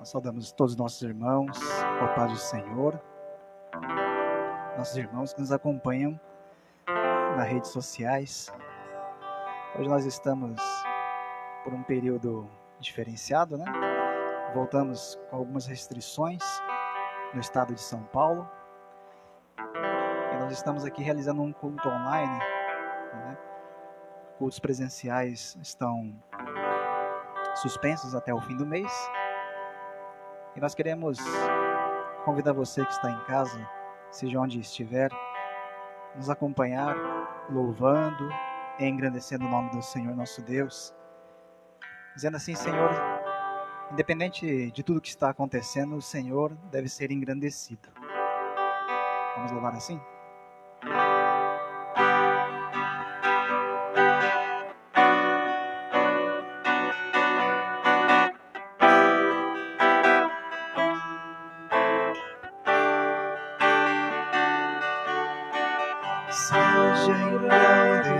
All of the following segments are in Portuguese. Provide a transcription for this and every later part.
Nós saudamos todos os nossos irmãos, com a paz do Senhor. Nossos irmãos que nos acompanham nas redes sociais. Hoje nós estamos por um período diferenciado, né? Voltamos com algumas restrições no estado de São Paulo. E nós estamos aqui realizando um culto online, né? Cultos presenciais estão suspensos até o fim do mês. E nós queremos convidar você que está em casa, seja onde estiver, nos acompanhar, louvando e engrandecendo o nome do Senhor nosso Deus. Dizendo assim: Senhor, independente de tudo que está acontecendo, o Senhor deve ser engrandecido. Vamos louvar assim? Seja engrandecido,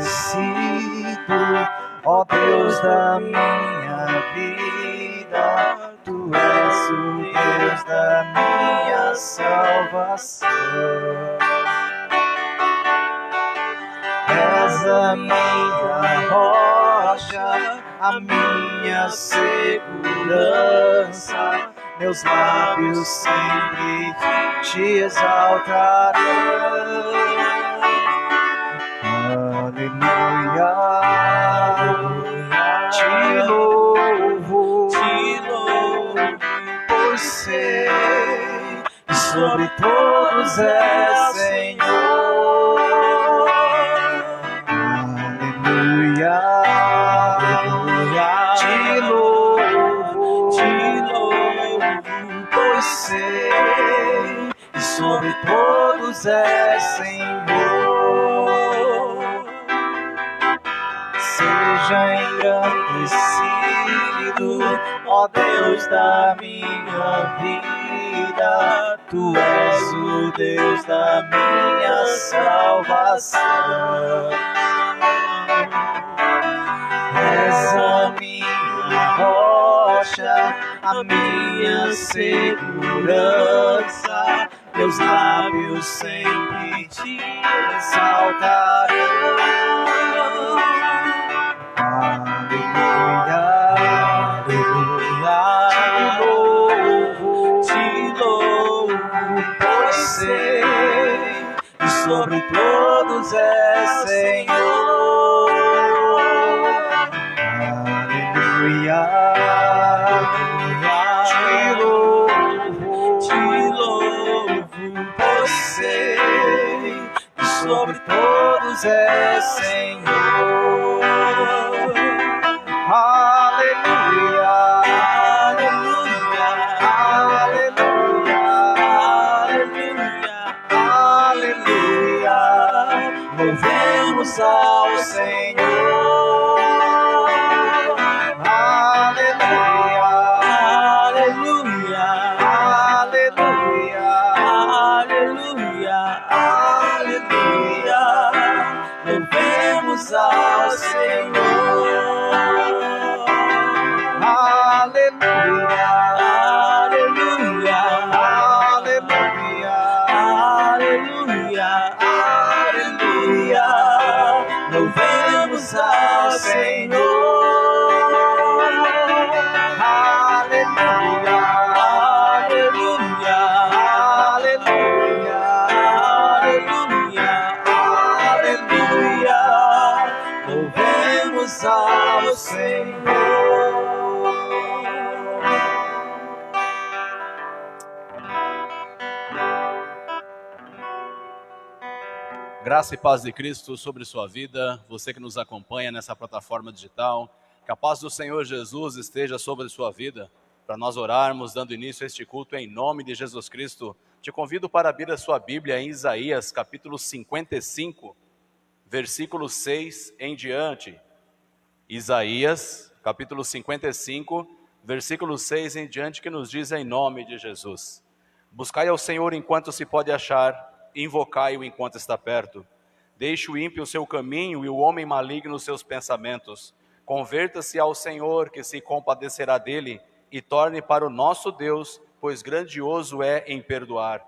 ó Deus da minha vida, Tu és o Deus da minha salvação. És a minha rocha, a minha segurança, meus lábios sempre te exaltarão. Aleluia, te louvo, pois sei que sobre todos és Senhor. Aleluia, te louvo, pois sei que sobre todos és Senhor. Seja engrandecido, ó Deus da minha vida, Tu és o Deus da minha salvação. És a minha rocha, a minha segurança, meus lábios sempre te exaltarão. Aleluia, te louvo, pois sei que sobre todos és Senhor. Aleluia, te louvo, pois sei que sobre todos és Senhor. Aleluia, aleluia, aleluia, aleluia, louvemos ao Senhor. Aleluia, aleluia, aleluia, aleluia, louvemos ao Senhor. Aleluia, aleluia, aleluia, aleluia, louvemos ao Senhor. Aleluia, aleluia, aleluia, aleluia, louvemos ao Senhor. Graça e paz de Cristo sobre sua vida, você que nos acompanha nessa plataforma digital, que a paz do Senhor Jesus esteja sobre sua vida, para nós orarmos, dando início a este culto em nome de Jesus Cristo. Te convido para abrir a sua Bíblia em Isaías, capítulo 55, versículo 6 em diante. Isaías, capítulo 55, versículo 6 em diante, que nos diz em nome de Jesus: buscai ao Senhor enquanto se pode achar, invocai-o enquanto está perto. Deixe o ímpio o seu caminho e o homem maligno os seus pensamentos. Converta-se ao Senhor, que se compadecerá dele, e torne para o nosso Deus, pois grandioso é em perdoar.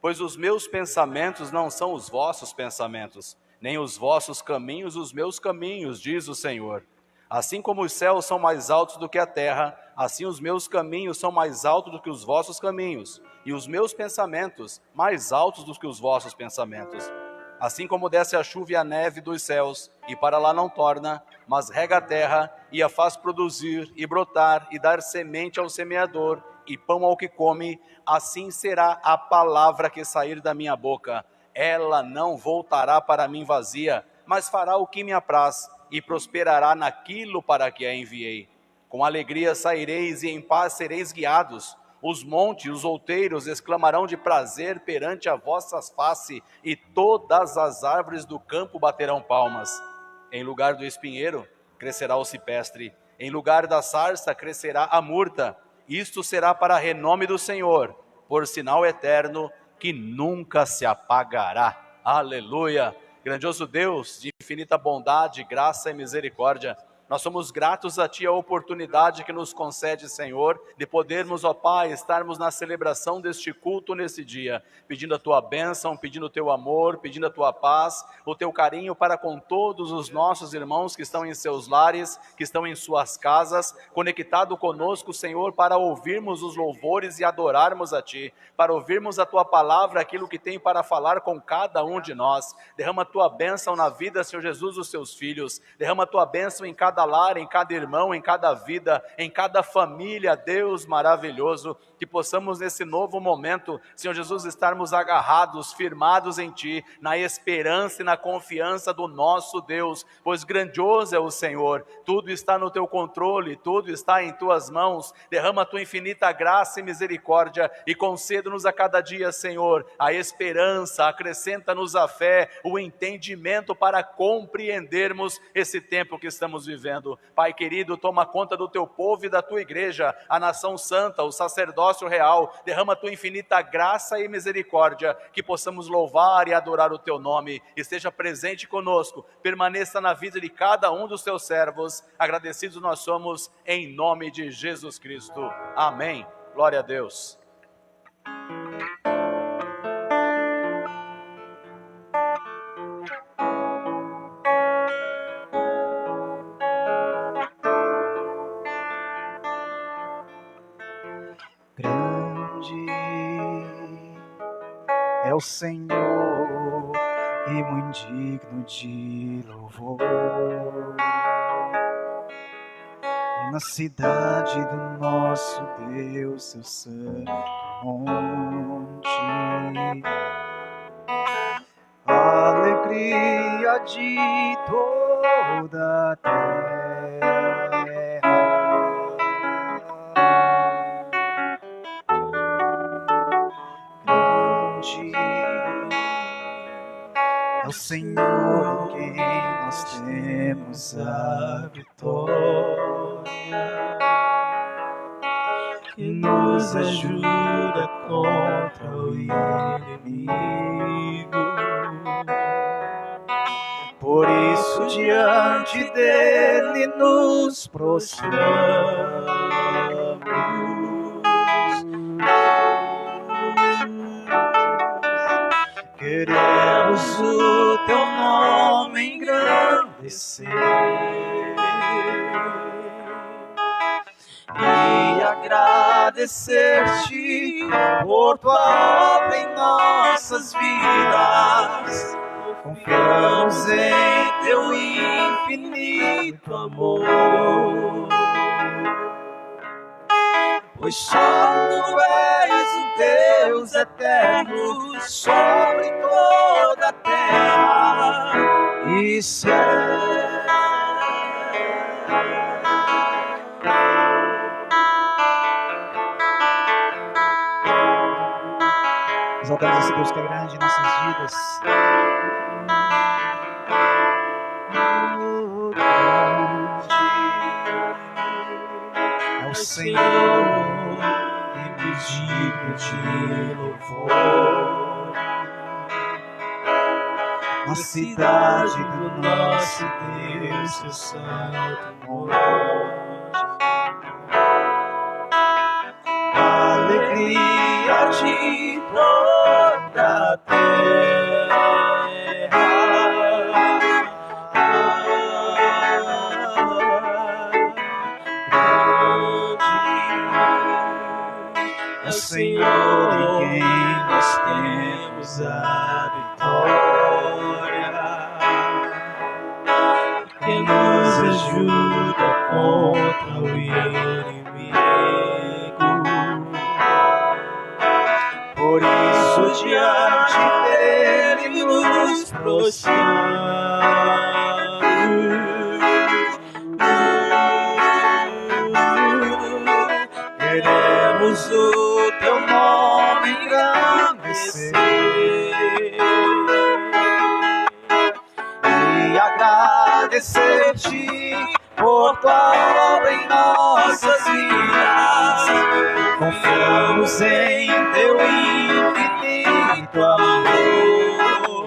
Pois os meus pensamentos não são os vossos pensamentos, nem os vossos caminhos os meus caminhos, diz o Senhor. Assim como os céus são mais altos do que a terra, assim os meus caminhos são mais altos do que os vossos caminhos, e os meus pensamentos mais altos do que os vossos pensamentos. Assim como desce a chuva e a neve dos céus, e para lá não torna, mas rega a terra, e a faz produzir, e brotar, e dar semente ao semeador, e pão ao que come, assim será a palavra que sair da minha boca. Ela não voltará para mim vazia, mas fará o que me apraz, e prosperará naquilo para que a enviei. Com alegria saireis, e em paz sereis guiados. Os montes e os outeiros exclamarão de prazer perante a vossa face, e todas as árvores do campo baterão palmas. Em lugar do espinheiro crescerá o cipestre, em lugar da sarça crescerá a murta. Isto será para renome do Senhor, por sinal eterno que nunca se apagará. Aleluia! Grandioso Deus, de infinita bondade, graça e misericórdia, nós somos gratos a Ti a oportunidade que nos concede, Senhor, de podermos, ó Pai, estarmos na celebração deste culto nesse dia, pedindo a Tua bênção, pedindo o Teu amor, pedindo a Tua paz, o Teu carinho para com todos os nossos irmãos que estão em seus lares, que estão em suas casas, conectado conosco, Senhor, para ouvirmos os louvores e adorarmos a Ti, para ouvirmos a Tua palavra, aquilo que tem para falar com cada um de nós. Derrama a Tua bênção na vida, Senhor Jesus, dos Teus filhos, derrama a Tua bênção em cada lar, em cada irmão, em cada vida, em cada família, Deus maravilhoso, que possamos nesse novo momento, Senhor Jesus, estarmos agarrados, firmados em Ti, na esperança e na confiança do nosso Deus, pois grandioso é o Senhor, tudo está no Teu controle, tudo está em Tuas mãos. Derrama a Tua infinita graça e misericórdia e conceda-nos a cada dia, Senhor, a esperança, acrescenta-nos a fé, o entendimento para compreendermos esse tempo que estamos vivendo. Pai querido, toma conta do Teu povo e da Tua igreja, a nação santa, o sacerdócio real. Derrama a Tua infinita graça e misericórdia, que possamos louvar e adorar o Teu nome. Esteja presente conosco, permaneça na vida de cada um dos Teus servos. Agradecidos nós somos, em nome de Jesus Cristo. Amém. Glória a Deus. É o Senhor e muito digno de louvor. Na cidade do nosso Deus, seu santo monte, a alegria de toda a terra. É o Senhor em quem nós temos a vitória, que nos ajuda contra o inimigo. Por isso diante dele nos prostramos, queremos o Teu nome engrandecer e agradecer-te por Tua obra em nossas vidas. Confiamos em Teu infinito amor, pois só Tu és o Deus eterno sobre toda a terra e céu. Exaltamos esse Deus que é grande em nossas vidas. É o Senhor e digno de louvor. Na cidade do nosso Deus, seu santo monte, toda a terra. O Senhor em quem nós temos a vitória, que nos ajuda contra o inimigo. por isso Diante dele nos prostramos. Queremos o teu nome engrandecer e agradecer-te por tua obra em nossas vidas. Confiamos em teu infinito amor,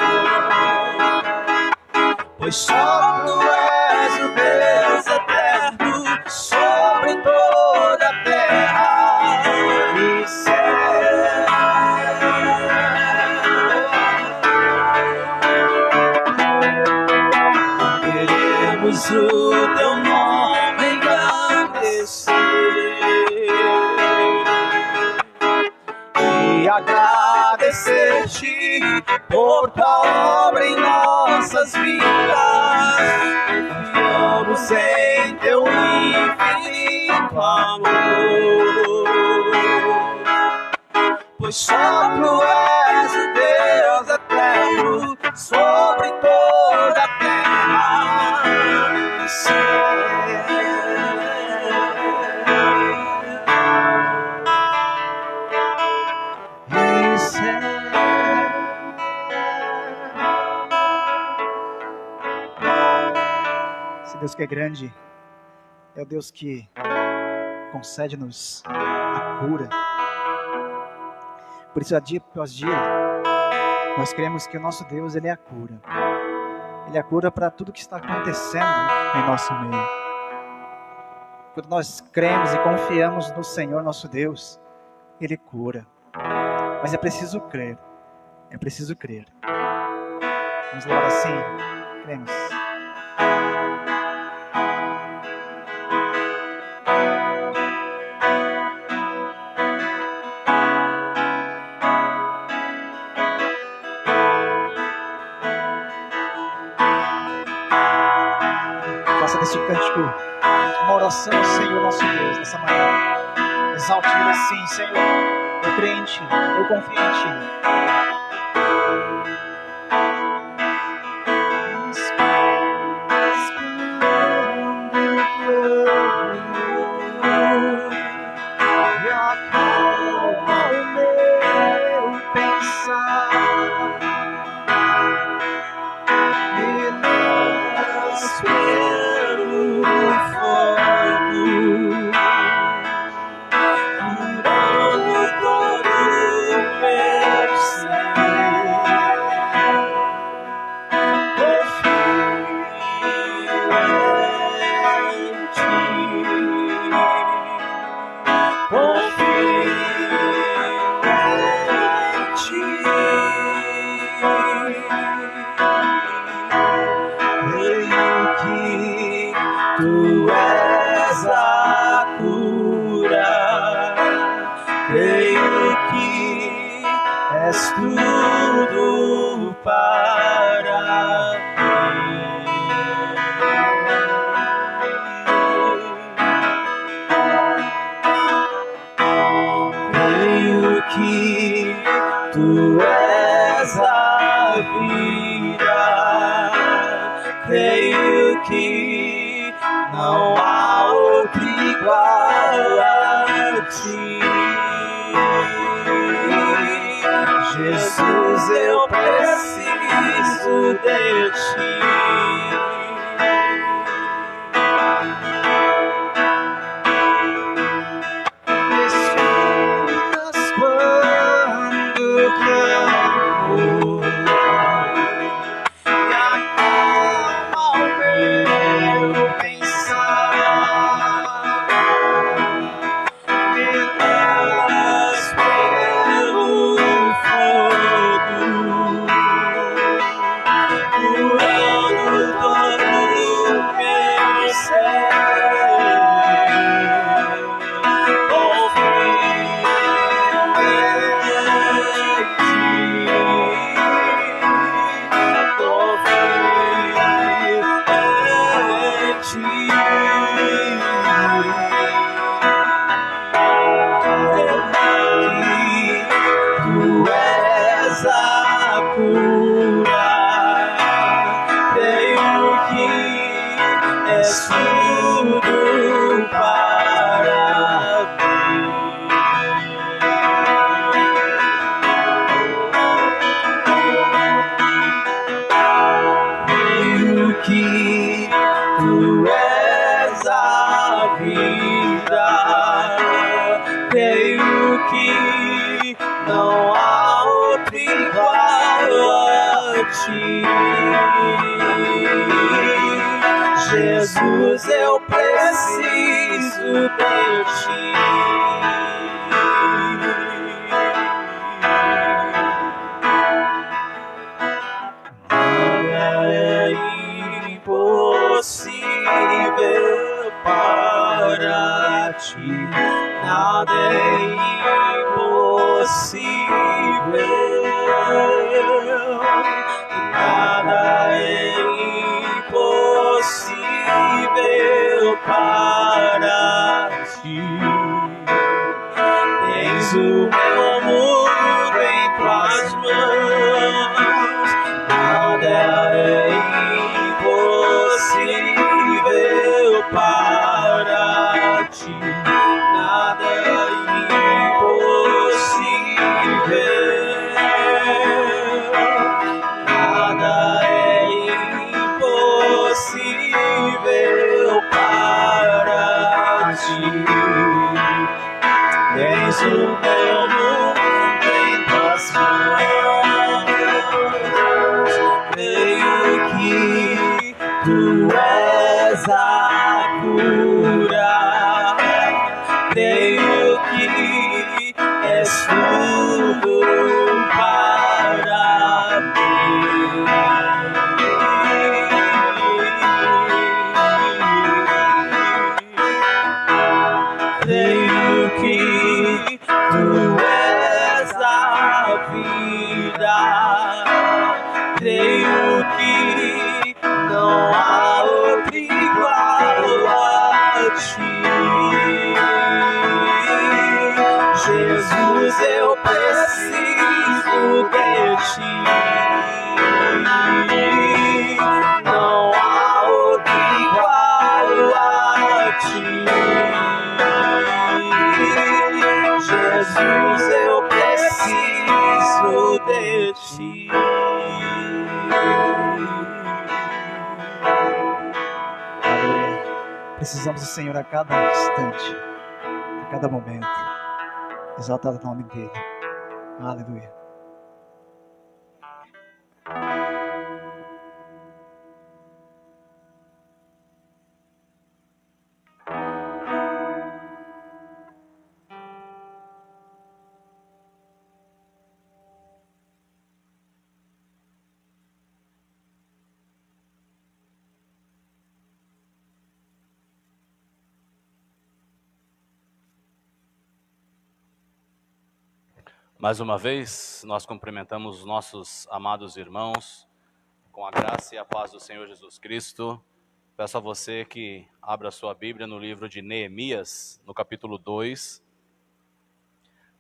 pois só tu és o Deus eterno sobre toda a terra e céu. Queremos o teu nome engrandecer e agradecer-te por tua obra em nossas vidas. Confiamos em teu infinito amor, pois só tu és o Deus eterno sobre toda a terra e céu. Esse Deus que é grande é o Deus que concede-nos a cura. Por isso, dia após dia, nós cremos que o nosso Deus, Ele é a cura. Ele é a cura para tudo que está acontecendo em nosso meio. Quando nós cremos e confiamos no Senhor, nosso Deus, Ele cura. Mas é preciso crer. É preciso crer. Vamos lá assim, cremos. Faça desse cântico uma oração ao Senhor nosso Deus nessa manhã. Exalte Ele assim: Senhor, eu creio em Ti, eu confio em Ti. E acalma o meu pensar. Tu és a cura, creio que és tudo para mim. Creio que tu és a vida, creio que não há outro igual a ti. Jesus, eu preciso de ti. Escutas quando clamo e acalma o meu pensar. Me levas pelo não há outro igual a ti. Jesus, eu preciso de ti. Nada é impossível para ti. Nada é impossível. Nada é impossível para ti. Tens o meu mundo em tuas mãos. Nada é impossível para ti. Nada é impossível. Nada é impossível para ti. Tens o meu mundo em tuas mãos. Creio que tu és a cura. Creio que és tudo para mim. Creio que tu és a vida. Creio que não há outro igual a ti. Jesus, eu preciso de ti. Não há outro igual a ti. Jesus, eu preciso de ti. Aleluia. Precisamos do Senhor a cada instante, a cada momento. Exaltado o nome dele. Aleluia. Mais uma vez, nós cumprimentamos os nossos amados irmãos com a graça e a paz do Senhor Jesus Cristo. Peço a você que abra sua Bíblia no livro de Neemias, no capítulo 2,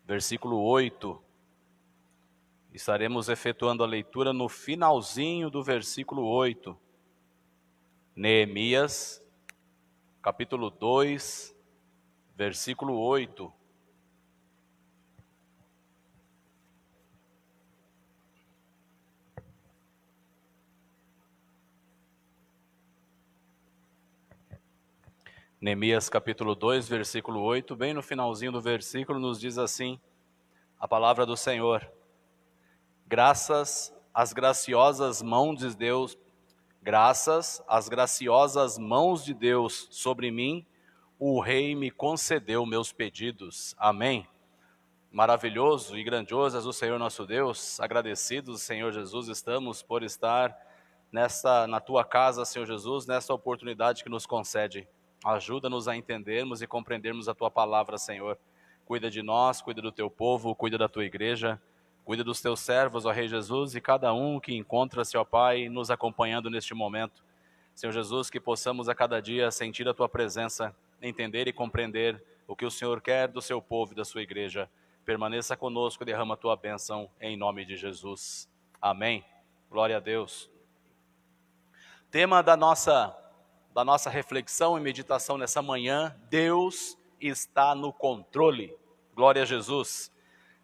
versículo 8. Estaremos efetuando a leitura no finalzinho do versículo 8. Neemias, capítulo 2, versículo 8. Neemias capítulo 2, versículo 8, bem no finalzinho do versículo, nos diz assim, a palavra do Senhor: graças às graciosas mãos de Deus, graças às graciosas mãos de Deus sobre mim, o Rei me concedeu meus pedidos. Amém. Maravilhoso e grandioso és o Senhor nosso Deus, agradecidos, Senhor Jesus, estamos por estar na tua casa, Senhor Jesus, nessa oportunidade que nos concede. Ajuda-nos a entendermos e compreendermos a tua palavra, Senhor. Cuida de nós, cuida do teu povo, cuida da tua igreja, cuida dos teus servos, ó Rei Jesus, e cada um que encontra-se, ó Pai, nos acompanhando neste momento. Senhor Jesus, que possamos a cada dia sentir a tua presença, entender e compreender o que o Senhor quer do seu povo e da sua igreja. Permaneça conosco e derrama a tua bênção em nome de Jesus. Amém. Glória a Deus. Tema da nossa reflexão e meditação nessa manhã: Deus está no controle. Glória a Jesus.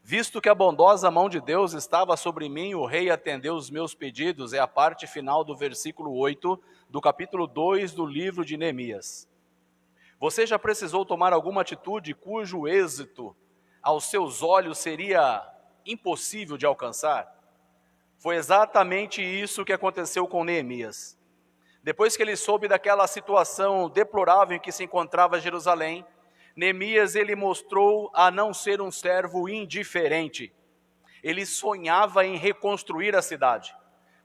Visto que a bondosa mão de Deus estava sobre mim, o rei atendeu os meus pedidos. É a parte final do versículo 8 do capítulo 2 do livro de Neemias. Você já precisou tomar alguma atitude cujo êxito aos seus olhos seria impossível de alcançar? Foi exatamente isso que aconteceu com Neemias. Depois que ele soube daquela situação deplorável em que se encontrava Jerusalém, Neemias ele mostrou a não ser um servo indiferente. Ele sonhava em reconstruir a cidade.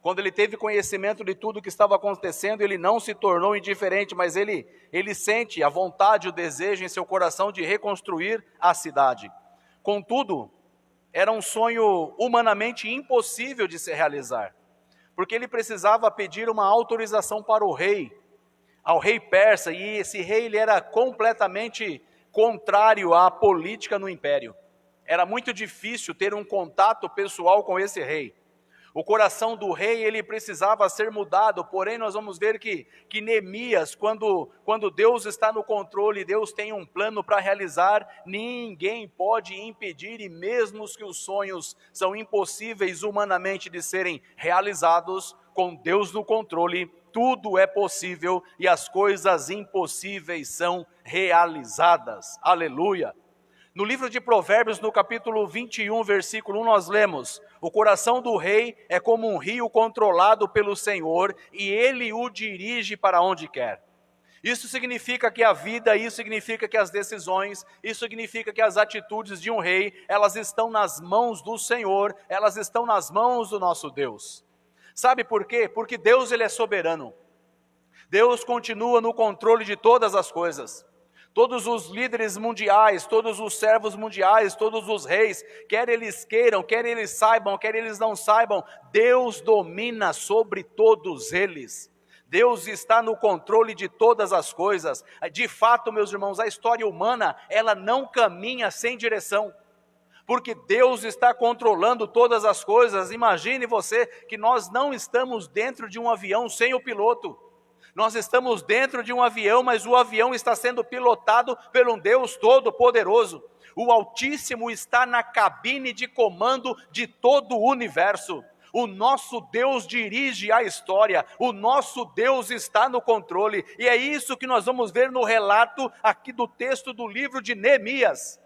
Quando ele teve conhecimento de tudo o que estava acontecendo, ele não se tornou indiferente, mas ele sente a vontade, o desejo em seu coração de reconstruir a cidade. Contudo, era um sonho humanamente impossível de se realizar, porque ele precisava pedir uma autorização para o rei, ao rei persa, e esse rei ele era completamente contrário à política no império. Era muito difícil ter um contato pessoal com esse rei. O coração do rei ele precisava ser mudado, porém nós vamos ver que Neemias, quando Deus está no controle, Deus tem um plano para realizar, ninguém pode impedir, e mesmo que os sonhos são impossíveis humanamente de serem realizados, com Deus no controle, tudo é possível e as coisas impossíveis são realizadas. Aleluia! No livro de Provérbios, no capítulo 21, versículo 1, nós lemos: o coração do rei é como um rio controlado pelo Senhor, e ele o dirige para onde quer. Isso significa que a vida, isso significa que as decisões, isso significa que as atitudes de um rei, elas estão nas mãos do Senhor, elas estão nas mãos do nosso Deus. Sabe por quê? Porque Deus ele é soberano. Deus continua no controle de todas as coisas. Todos os líderes mundiais, todos os servos mundiais, todos os reis, quer eles queiram, quer eles saibam, quer eles não saibam, Deus domina sobre todos eles. Deus está no controle de todas as coisas. De fato, meus irmãos, a história humana, ela não caminha sem direção, porque Deus está controlando todas as coisas. Imagine você que nós não estamos dentro de um avião sem o piloto. Nós estamos dentro de um avião, mas o avião está sendo pilotado por um Deus Todo-Poderoso. O Altíssimo está na cabine de comando de todo o universo. O nosso Deus dirige a história, o nosso Deus está no controle. E é isso que nós vamos ver no relato aqui do texto do livro de Neemias.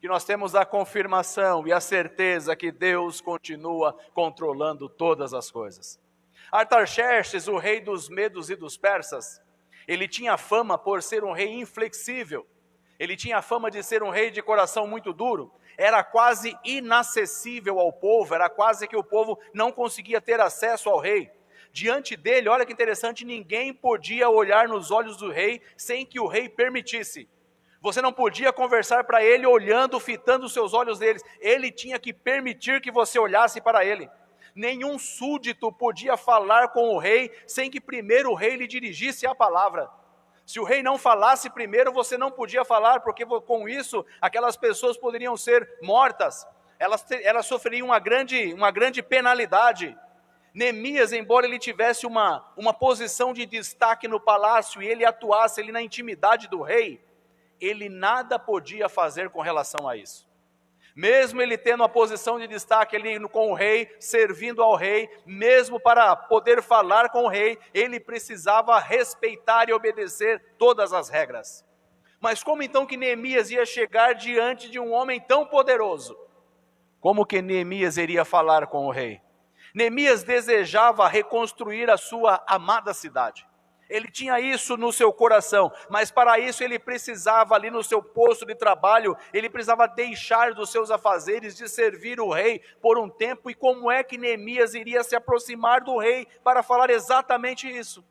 Que nós temos a confirmação e a certeza que Deus continua controlando todas as coisas. Artaxerxes, o rei dos medos e dos persas, ele tinha fama por ser um rei inflexível, ele tinha fama de ser um rei de coração muito duro, era quase inacessível ao povo, era quase que o povo não conseguia ter acesso ao rei. Diante dele, olha que interessante, ninguém podia olhar nos olhos do rei sem que o rei permitisse. Você não podia conversar para ele olhando, fitando os seus olhos neles, ele tinha que permitir que você olhasse para ele. Nenhum súdito podia falar com o rei sem que primeiro o rei lhe dirigisse a palavra. Se o rei não falasse primeiro, você não podia falar, porque com isso aquelas pessoas poderiam ser mortas. Elas sofreriam uma grande penalidade. Neemias, embora ele tivesse uma posição de destaque no palácio e ele atuasse ali na intimidade do rei, ele nada podia fazer com relação a isso. Mesmo ele tendo uma posição de destaque ali com o rei, servindo ao rei, mesmo para poder falar com o rei, ele precisava respeitar e obedecer todas as regras. Mas como então que Neemias ia chegar diante de um homem tão poderoso? Como que Neemias iria falar com o rei? Neemias desejava reconstruir a sua amada cidade. Ele tinha isso no seu coração, mas para isso ele precisava ali no seu posto de trabalho, ele precisava deixar dos seus afazeres de servir o rei por um tempo. E como é que Neemias iria se aproximar do rei para falar exatamente isso?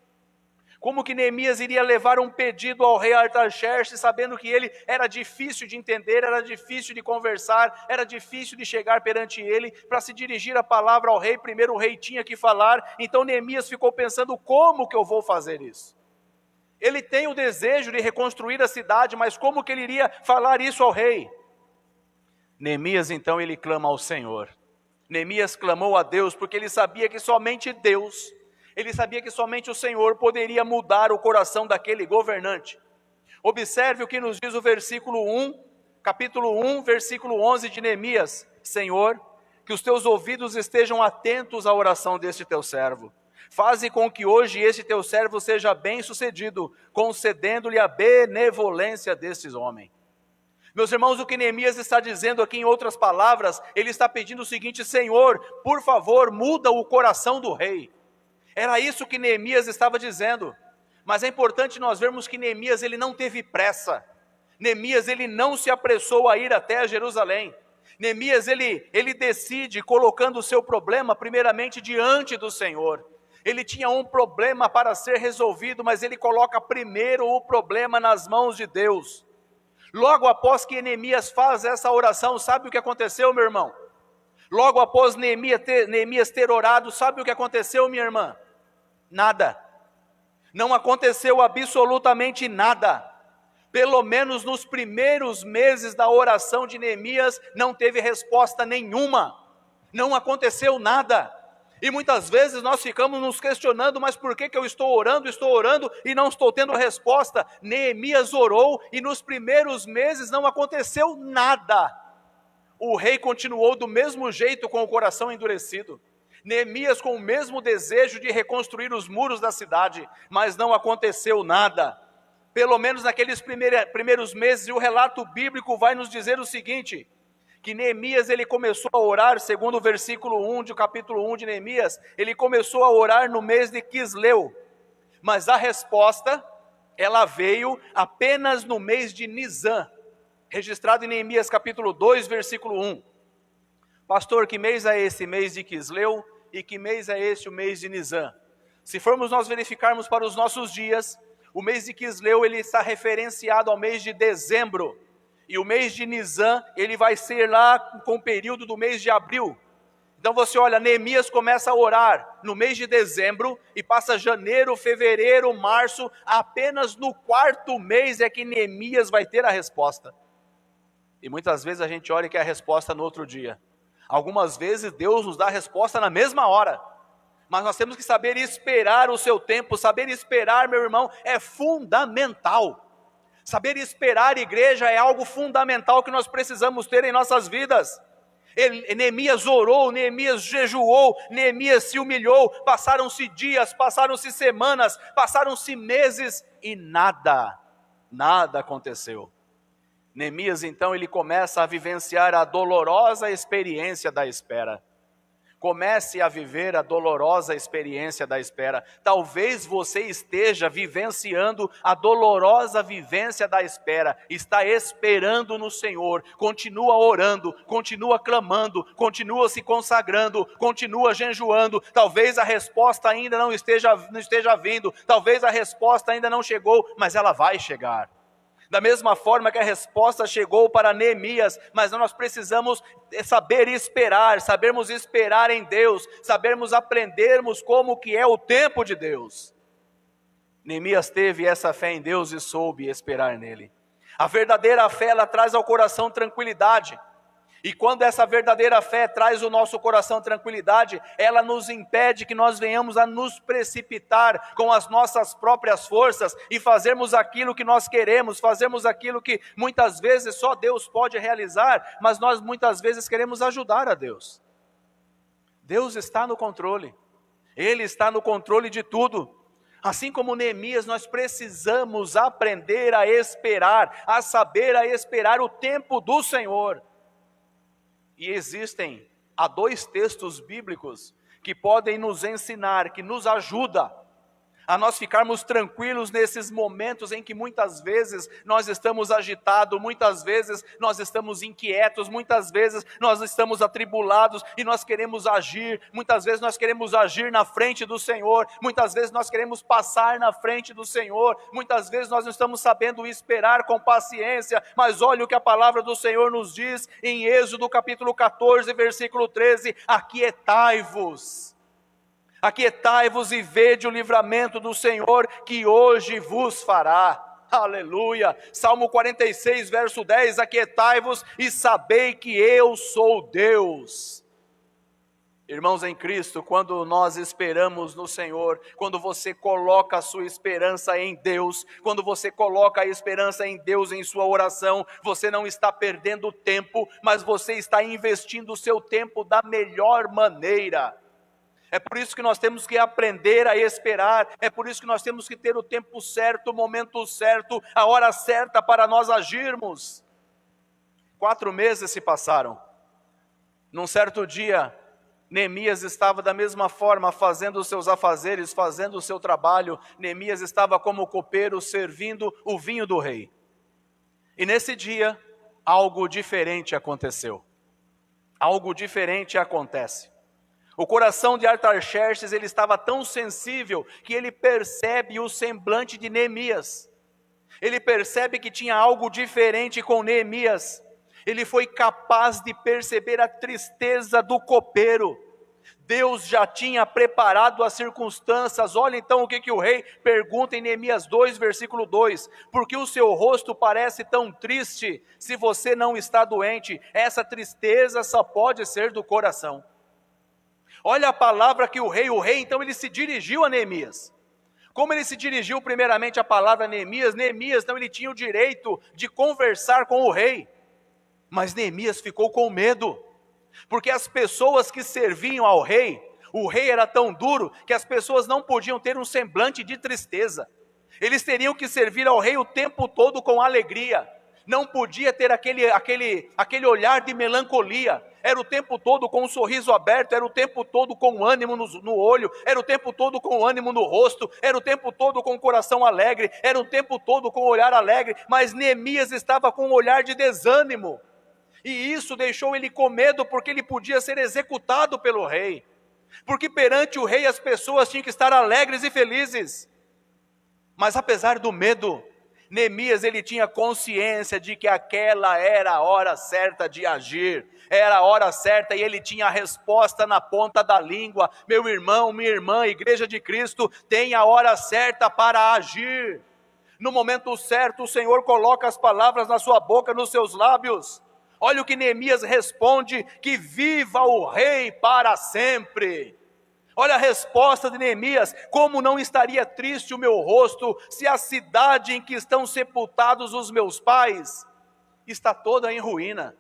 Como que Neemias iria levar um pedido ao rei Artaxerxes, sabendo que ele era difícil de entender, era difícil de conversar, era difícil de chegar perante ele, para se dirigir a palavra ao rei, primeiro o rei tinha que falar. Então Neemias ficou pensando, como que eu vou fazer isso? Ele tem o desejo de reconstruir a cidade, mas como que ele iria falar isso ao rei? Neemias então ele clama ao Senhor. Neemias clamou a Deus, porque ele sabia que somente Deus, ele sabia que somente o Senhor poderia mudar o coração daquele governante. Observe o que nos diz o versículo 1, capítulo 1, versículo 11 de Neemias. Senhor, que os teus ouvidos estejam atentos à oração deste teu servo. Faze com que hoje este teu servo seja bem sucedido, concedendo-lhe a benevolência destes homens. Meus irmãos, o que Neemias está dizendo aqui, em outras palavras, ele está pedindo o seguinte: Senhor, por favor, muda o coração do rei. Era isso que Neemias estava dizendo. Mas é importante nós vermos que Neemias, ele não teve pressa. Neemias, ele não se apressou a ir até Jerusalém. Neemias, ele decide colocando o seu problema primeiramente diante do Senhor. Ele tinha um problema para ser resolvido, mas ele coloca primeiro o problema nas mãos de Deus. Logo após que Neemias faz essa oração, sabe o que aconteceu, meu irmão? Logo após Neemias ter orado, sabe o que aconteceu, minha irmã? Nada. Não aconteceu absolutamente nada. Pelo menos nos primeiros meses da oração de Neemias, não teve resposta nenhuma. Não aconteceu nada. E muitas vezes nós ficamos nos questionando: mas por que eu estou orando e não estou tendo resposta? Neemias orou e nos primeiros meses não aconteceu nada. O rei continuou do mesmo jeito, com o coração endurecido. Neemias com o mesmo desejo de reconstruir os muros da cidade, mas não aconteceu nada. Pelo menos naqueles primeiros meses, e o relato bíblico vai nos dizer o seguinte: que Neemias, ele começou a orar, segundo o versículo 1 do capítulo 1 de Neemias, ele começou a orar no mês de Quisleu, mas a resposta, ela veio apenas no mês de Nisan, registrado em Neemias capítulo 2, versículo 1. Pastor, que mês é esse mês de Quisleu, e que mês é esse o mês de Nisan? Se formos nós verificarmos para os nossos dias, o mês de Quisleu, ele está referenciado ao mês de dezembro, e o mês de Nisan, ele vai ser lá com o período do mês de abril. Então você olha, Neemias começa a orar no mês de dezembro, e passa janeiro, fevereiro, março, apenas no quarto mês é que Neemias vai ter a resposta. E muitas vezes a gente olha que é a resposta no outro dia. Algumas vezes Deus nos dá a resposta na mesma hora. Mas nós temos que saber esperar o seu tempo. Saber esperar, meu irmão, é fundamental. Saber esperar, igreja, é algo fundamental que nós precisamos ter em nossas vidas. Neemias orou, Neemias jejuou, Neemias se humilhou. Passaram-se dias, passaram-se semanas, passaram-se meses e nada aconteceu. Neemias, então, ele começa a vivenciar a dolorosa experiência da espera. Comece a viver a dolorosa experiência da espera. Talvez você esteja vivenciando a dolorosa vivência da espera. Está esperando no Senhor. Continua orando, continua clamando, continua se consagrando, continua jejuando. Talvez a resposta ainda não esteja vindo. Talvez a resposta ainda não chegou, mas ela vai chegar. Da mesma forma que a resposta chegou para Neemias, mas nós precisamos saber esperar, sabermos esperar em Deus, sabermos aprendermos como que é o tempo de Deus. Neemias teve essa fé em Deus e soube esperar nele. A verdadeira fé, ela traz ao coração tranquilidade. E quando essa verdadeira fé traz ao nosso coração tranquilidade, ela nos impede que nós venhamos a nos precipitar com as nossas próprias forças e fazermos aquilo que nós queremos, fazermos aquilo que muitas vezes só Deus pode realizar, mas nós muitas vezes queremos ajudar a Deus. Deus está no controle, Ele está no controle de tudo. Assim como Neemias, nós precisamos aprender a esperar, a saber a esperar o tempo do Senhor. E há 2 textos bíblicos que podem nos ensinar, que nos ajudam a nós ficarmos tranquilos nesses momentos em que muitas vezes nós estamos agitados, muitas vezes nós estamos inquietos, muitas vezes nós estamos atribulados e nós queremos agir, muitas vezes nós queremos agir na frente do Senhor, muitas vezes nós queremos passar na frente do Senhor, muitas vezes nós não estamos sabendo esperar com paciência, mas olha o que a palavra do Senhor nos diz em Êxodo capítulo 14, versículo 13, aquietai-vos e vede o livramento do Senhor, que hoje vos fará. Aleluia. Salmo 46, verso 10, aquietai-vos e sabei que eu sou Deus. Irmãos em Cristo, quando nós esperamos no Senhor, quando você coloca a sua esperança em Deus, quando você coloca a esperança em Deus em sua oração, você não está perdendo tempo, mas você está investindo o seu tempo da melhor maneira. É por isso que nós temos que aprender a esperar, é por isso que nós temos que ter o tempo certo, o momento certo, a hora certa para nós agirmos. 4 meses se passaram. Num certo dia, Neemias estava da mesma forma, fazendo os seus afazeres, fazendo o seu trabalho. Neemias estava como copeiro, servindo o vinho do rei. E nesse dia, algo diferente aconteceu. Algo diferente acontece. O coração de Artaxerxes, ele estava tão sensível que ele percebe o semblante de Neemias. Ele percebe que tinha algo diferente com Neemias. Ele foi capaz de perceber a tristeza do copeiro. Deus já tinha preparado as circunstâncias. Olha então o que o rei pergunta em Neemias 2, versículo 2. Porque o seu rosto parece tão triste, se você não está doente? Essa tristeza só pode ser do coração. Olha a palavra que o rei então ele se dirigiu a Neemias. Como ele se dirigiu primeiramente a palavra a Neemias, então ele tinha o direito de conversar com o rei. Mas Neemias ficou com medo, porque as pessoas que serviam ao rei, o rei era tão duro que as pessoas não podiam ter um semblante de tristeza. Eles teriam que servir ao rei o tempo todo com alegria. Não podia ter aquele olhar de melancolia. Era o tempo todo com um sorriso aberto, era o tempo todo com ânimo no olho, era o tempo todo com ânimo no rosto, era o tempo todo com o coração alegre, era o tempo todo com o olhar alegre. Mas Neemias estava com um olhar de desânimo. E isso deixou ele com medo, porque ele podia ser executado pelo rei. Porque perante o rei as pessoas tinham que estar alegres e felizes. Mas apesar do medo, Neemias ele tinha consciência de que aquela era a hora certa de agir. Era a hora certa e ele tinha a resposta na ponta da língua. Meu irmão, minha irmã, Igreja de Cristo, tem a hora certa para agir. No momento certo o Senhor coloca as palavras na sua boca, nos seus lábios. Olha o que Neemias responde: que viva o rei para sempre. Olha a resposta de Neemias: como não estaria triste o meu rosto, se a cidade em que estão sepultados os meus pais está toda em ruína.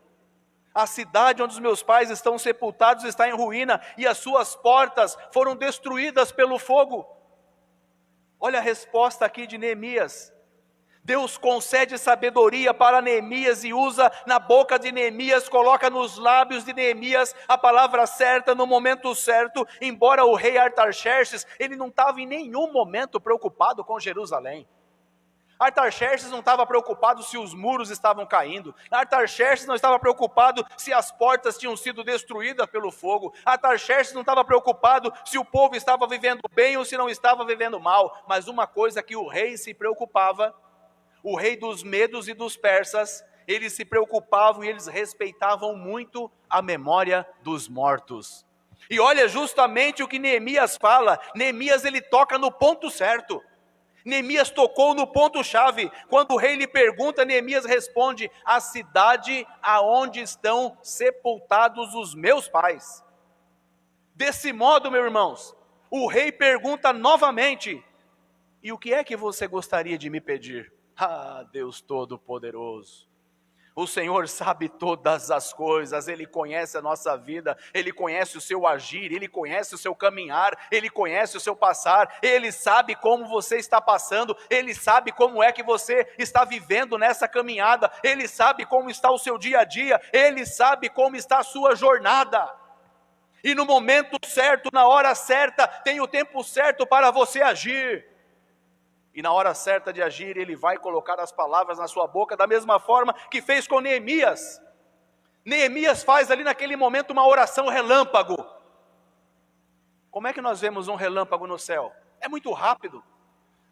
A cidade onde os meus pais estão sepultados está em ruína, e as suas portas foram destruídas pelo fogo. Olha a resposta aqui de Neemias. Deus concede sabedoria para Neemias e usa na boca de Neemias, coloca nos lábios de Neemias a palavra certa no momento certo. Embora o rei Artaxerxes, ele não estava em nenhum momento preocupado com Jerusalém. Artaxerxes não estava preocupado se os muros estavam caindo. Artaxerxes não estava preocupado se as portas tinham sido destruídas pelo fogo. Artaxerxes não estava preocupado se o povo estava vivendo bem ou se não estava vivendo mal. Mas uma coisa que o rei se preocupava, o rei dos medos e dos persas, eles se preocupavam e eles respeitavam muito a memória dos mortos. E olha justamente o que Neemias fala. Neemias ele toca no ponto certo. Neemias tocou no ponto-chave. Quando o rei lhe pergunta, Neemias responde: a cidade aonde estão sepultados os meus pais. Desse modo, meus irmãos, o rei pergunta novamente: e o que é que você gostaria de me pedir? Ah, Deus Todo-Poderoso, o Senhor sabe todas as coisas, Ele conhece a nossa vida, Ele conhece o seu agir, Ele conhece o seu caminhar, Ele conhece o seu passar, Ele sabe como você está passando, Ele sabe como é que você está vivendo nessa caminhada, Ele sabe como está o seu dia a dia, Ele sabe como está a sua jornada. E no momento certo, na hora certa, tem o tempo certo para você agir. E na hora certa de agir, Ele vai colocar as palavras na sua boca, da mesma forma que fez com Neemias. Neemias faz ali naquele momento uma oração relâmpago. Como é que nós vemos um relâmpago no céu? É muito rápido.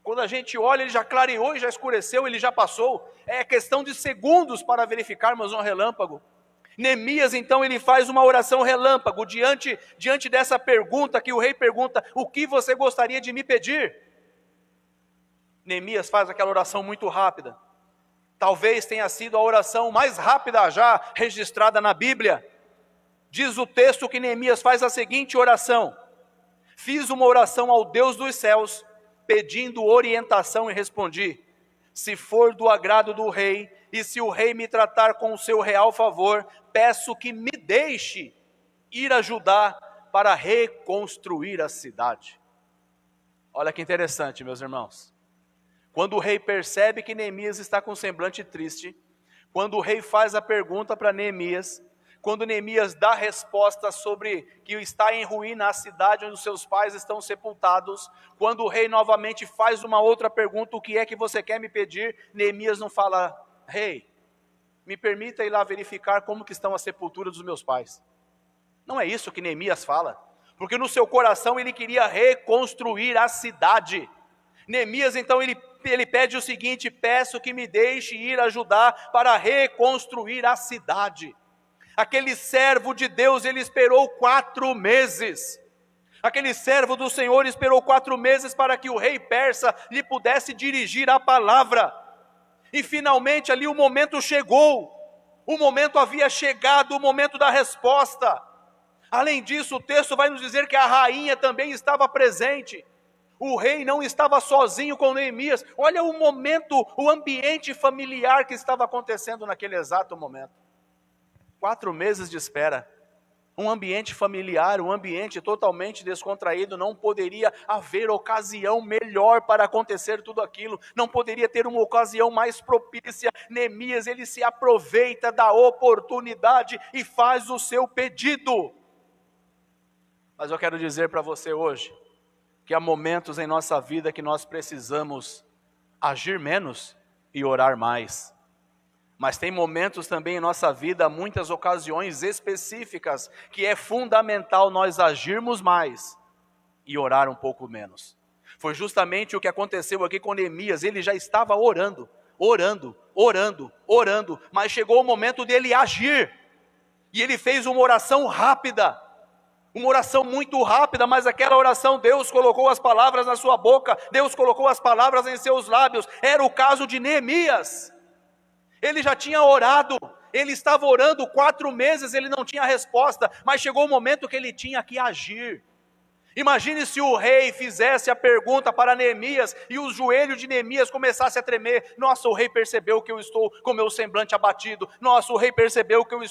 Quando a gente olha, ele já clareou e já escureceu, ele já passou. É questão de segundos para verificarmos um relâmpago. Neemias então ele faz uma oração relâmpago diante dessa pergunta que o rei pergunta: o que você gostaria de me pedir? Neemias faz aquela oração muito rápida. Talvez tenha sido a oração mais rápida já registrada na Bíblia. Diz o texto que Neemias faz a seguinte oração: fiz uma oração ao Deus dos céus, pedindo orientação, e respondi: se for do agrado do rei, e se o rei me tratar com o seu real favor, peço que me deixe ir ajudar para reconstruir a cidade. Olha que interessante, meus irmãos. Quando o rei percebe que Neemias está com um semblante triste, quando o rei faz a pergunta para Neemias, quando Neemias dá a resposta sobre que está em ruína a cidade onde os seus pais estão sepultados, quando o rei novamente faz uma outra pergunta, o que é que você quer me pedir? Neemias não fala, rei, me permita ir lá verificar como que estão as sepulturas dos meus pais. Não é isso que Neemias fala, porque no seu coração ele queria reconstruir a cidade. Neemias então ele pede o seguinte, peço que me deixe ir ajudar para reconstruir a cidade. Aquele servo de Deus, ele esperou 4 meses. Aquele servo do Senhor esperou 4 meses para que o rei persa lhe pudesse dirigir a palavra. E finalmente ali o momento chegou. O momento havia chegado, o momento da resposta. Além disso, o texto vai nos dizer que a rainha também estava presente. O rei não estava sozinho com Neemias. Olha o momento, o ambiente familiar que estava acontecendo naquele exato momento. 4 meses de espera, um ambiente familiar, um ambiente totalmente descontraído, não poderia haver ocasião melhor para acontecer tudo aquilo, não poderia ter uma ocasião mais propícia. Neemias, ele se aproveita da oportunidade e faz o seu pedido. Mas eu quero dizer para você hoje, que há momentos em nossa vida que nós precisamos agir menos e orar mais. Mas tem momentos também em nossa vida, muitas ocasiões específicas, que é fundamental nós agirmos mais e orar um pouco menos. Foi justamente o que aconteceu aqui com Neemias. Ele já estava orando, mas chegou o momento dele agir. E ele fez uma oração rápida, uma oração muito rápida, mas aquela oração, Deus colocou as palavras na sua boca, Deus colocou as palavras em seus lábios. Era o caso de Neemias. Ele já tinha orado, ele estava orando 4 meses, ele não tinha resposta, mas chegou o momento que ele tinha que agir. Imagine se o rei fizesse a pergunta para Neemias e os joelhos de Neemias começassem a tremer. Nossa, o rei percebeu que eu estou com meu semblante abatido. Nossa, o rei percebeu que eu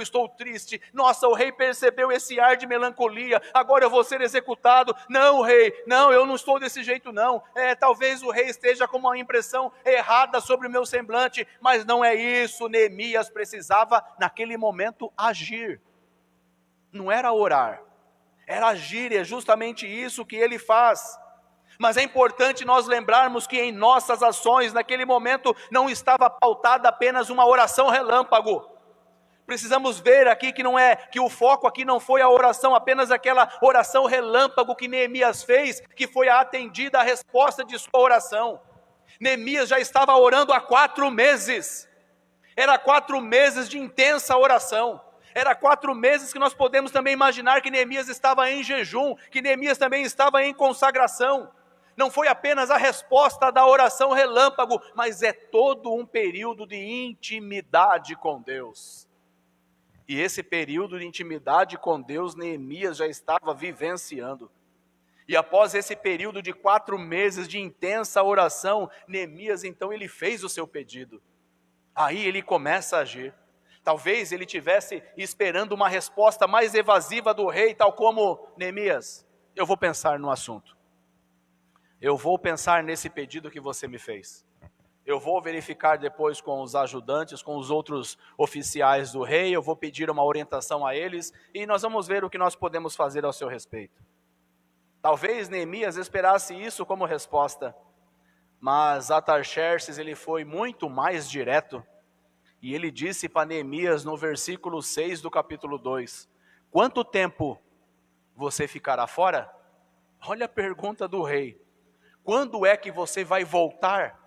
estou triste. Nossa, o rei percebeu esse ar de melancolia. Agora eu vou ser executado. Não, rei, não, eu não estou desse jeito não. Talvez o rei esteja com uma impressão errada sobre o meu semblante, mas não é isso. Neemias precisava naquele momento agir. Não era orar. Era agir, e é justamente isso que ele faz. Mas é importante nós lembrarmos que em nossas ações, naquele momento, não estava pautada apenas uma oração relâmpago. Precisamos ver aqui que o foco aqui não foi a oração, apenas aquela oração relâmpago que Neemias fez, que foi atendida a resposta de sua oração. Neemias já estava orando há 4 meses. Era 4 meses de intensa oração. Era 4 meses que nós podemos também imaginar que Neemias estava em jejum, que Neemias também estava em consagração. Não foi apenas a resposta da oração relâmpago, mas é todo um período de intimidade com Deus. E esse período de intimidade com Deus, Neemias já estava vivenciando. E após esse período de 4 meses de intensa oração, Neemias então ele fez o seu pedido. Aí ele começa a agir. Talvez ele estivesse esperando uma resposta mais evasiva do rei, tal como, Neemias, eu vou pensar no assunto. Eu vou pensar nesse pedido que você me fez. Eu vou verificar depois com os ajudantes, com os outros oficiais do rei, eu vou pedir uma orientação a eles, e nós vamos ver o que nós podemos fazer ao seu respeito. Talvez Neemias esperasse isso como resposta, mas Artaxerxes ele foi muito mais direto. E ele disse para Neemias no versículo 6 do capítulo 2, quanto tempo você ficará fora? Olha a pergunta do rei, quando é que você vai voltar?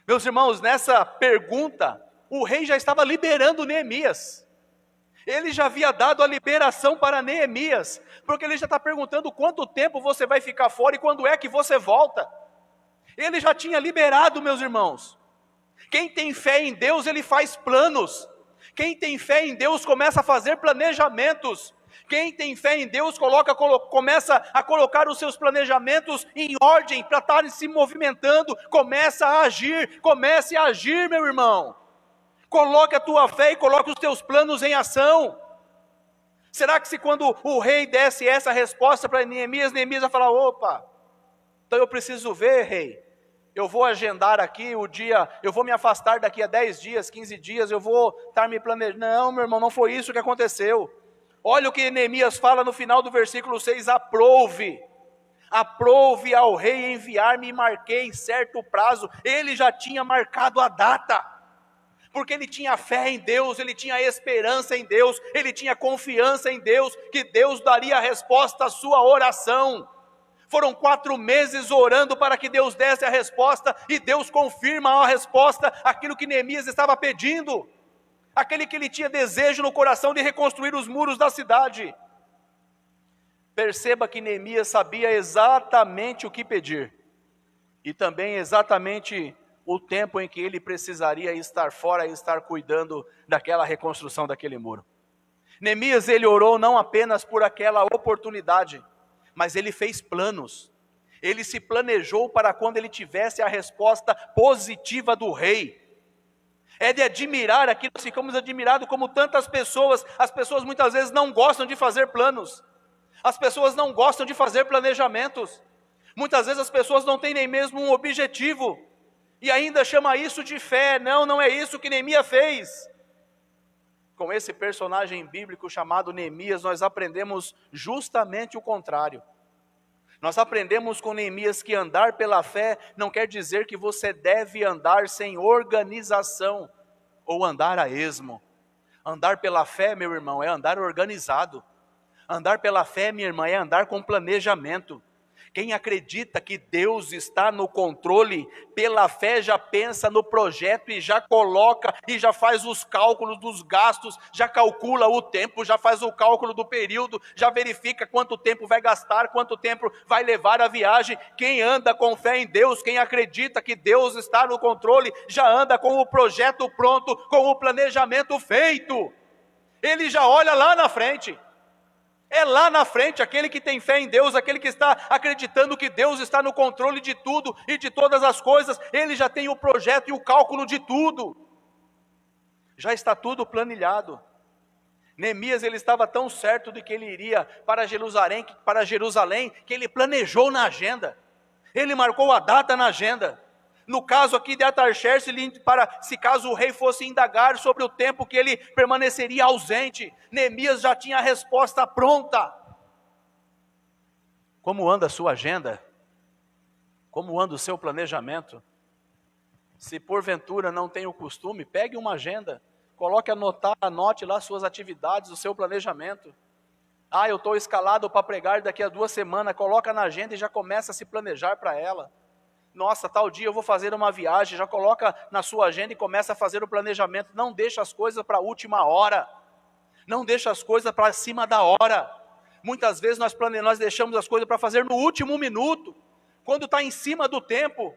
Meus irmãos, nessa pergunta, o rei já estava liberando Neemias. Ele já havia dado a liberação para Neemias, porque ele já está perguntando quanto tempo você vai ficar fora e quando é que você volta. Ele já tinha liberado, meus irmãos. Quem tem fé em Deus, ele faz planos. Quem tem fé em Deus começa a fazer planejamentos. Quem tem fé em Deus começa a colocar os seus planejamentos em ordem para estarem se movimentando. Comece a agir, meu irmão. Coloque a tua fé e coloque os teus planos em ação. Será que se quando o rei desse essa resposta para Neemias, Neemias vai falar, opa, então eu preciso ver, rei. eu vou agendar aqui o dia, eu vou me afastar daqui a 10 dias, 15 dias, eu vou estar me planejando. Não, meu irmão, não foi isso que aconteceu. Olha o que Neemias fala no final do versículo 6, aprove ao rei enviar-me e marquei certo prazo. Ele já tinha marcado a data, porque ele tinha fé em Deus, ele tinha esperança em Deus, ele tinha confiança em Deus, que Deus daria a resposta à sua oração. Foram 4 meses orando para que Deus desse a resposta, e Deus confirma a resposta, aquilo que Neemias estava pedindo, aquele que ele tinha desejo no coração de reconstruir os muros da cidade. Perceba que Neemias sabia exatamente o que pedir, e também exatamente o tempo em que ele precisaria estar fora e estar cuidando daquela reconstrução daquele muro. Neemias, ele orou não apenas por aquela oportunidade, mas ele fez planos. Ele se planejou para quando ele tivesse a resposta positiva do rei. É de admirar aqui, nós ficamos admirados como tantas pessoas, as pessoas muitas vezes não gostam de fazer planos. As pessoas não gostam de fazer planejamentos. Muitas vezes as pessoas não têm nem mesmo um objetivo, e ainda chama isso de fé. Não, não é isso que Neemias fez. Com esse personagem bíblico chamado Neemias, nós aprendemos justamente o contrário. Nós aprendemos com Neemias que andar pela fé não quer dizer que você deve andar sem organização, ou andar a esmo. Andar pela fé, meu irmão, é andar organizado. Andar pela fé, minha irmã, é andar com planejamento. Quem acredita que Deus está no controle, pela fé já pensa no projeto e já coloca e já faz os cálculos dos gastos, já calcula o tempo, já faz o cálculo do período, já verifica quanto tempo vai gastar, quanto tempo vai levar a viagem. Quem anda com fé em Deus, quem acredita que Deus está no controle, já anda com o projeto pronto, com o planejamento feito. Ele já olha lá na frente. É lá na frente, aquele que tem fé em Deus, aquele que está acreditando que Deus está no controle de tudo e de todas as coisas, ele já tem o projeto e o cálculo de tudo. Já está tudo planilhado. Neemias, ele estava tão certo de que ele iria para Jerusalém, que ele planejou na agenda. Ele marcou a data na agenda. No caso aqui de Artaxerxes, se caso o rei fosse indagar sobre o tempo que ele permaneceria ausente, Neemias já tinha a resposta pronta. Como anda a sua agenda? Como anda o seu planejamento? Se porventura não tem o costume, pegue uma agenda, anote lá suas atividades, o seu planejamento. Eu estou escalado para pregar daqui a 2 semanas, coloca na agenda e já começa a se planejar para ela. Nossa, tal dia eu vou fazer uma viagem, já coloca na sua agenda e começa a fazer o planejamento. Não deixa as coisas para a última hora, não deixa as coisas para cima da hora. Muitas vezes nós deixamos as coisas para fazer no último minuto, quando está em cima do tempo.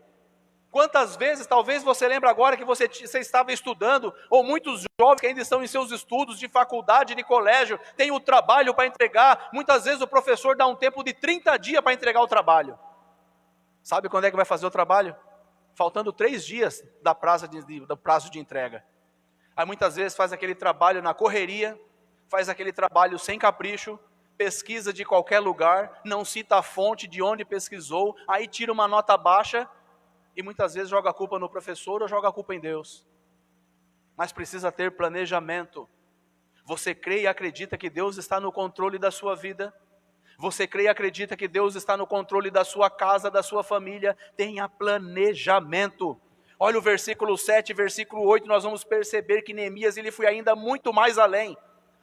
Quantas vezes, talvez você lembre agora que você estava estudando, ou muitos jovens que ainda estão em seus estudos de faculdade, de colégio, têm o trabalho para entregar. Muitas vezes o professor dá um tempo de 30 dias para entregar o trabalho. Sabe quando é que vai fazer o trabalho? Faltando 3 dias do prazo de entrega. Aí muitas vezes faz aquele trabalho na correria, faz aquele trabalho sem capricho, pesquisa de qualquer lugar, não cita a fonte de onde pesquisou, aí tira uma nota baixa e muitas vezes joga a culpa no professor ou joga a culpa em Deus. Mas precisa ter planejamento. Você crê e acredita que Deus está no controle da sua vida? Você crê e acredita que Deus está no controle da sua casa, da sua família? Tenha planejamento. Olha o versículo 7, versículo 8, nós vamos perceber que Neemias ele foi ainda muito mais além.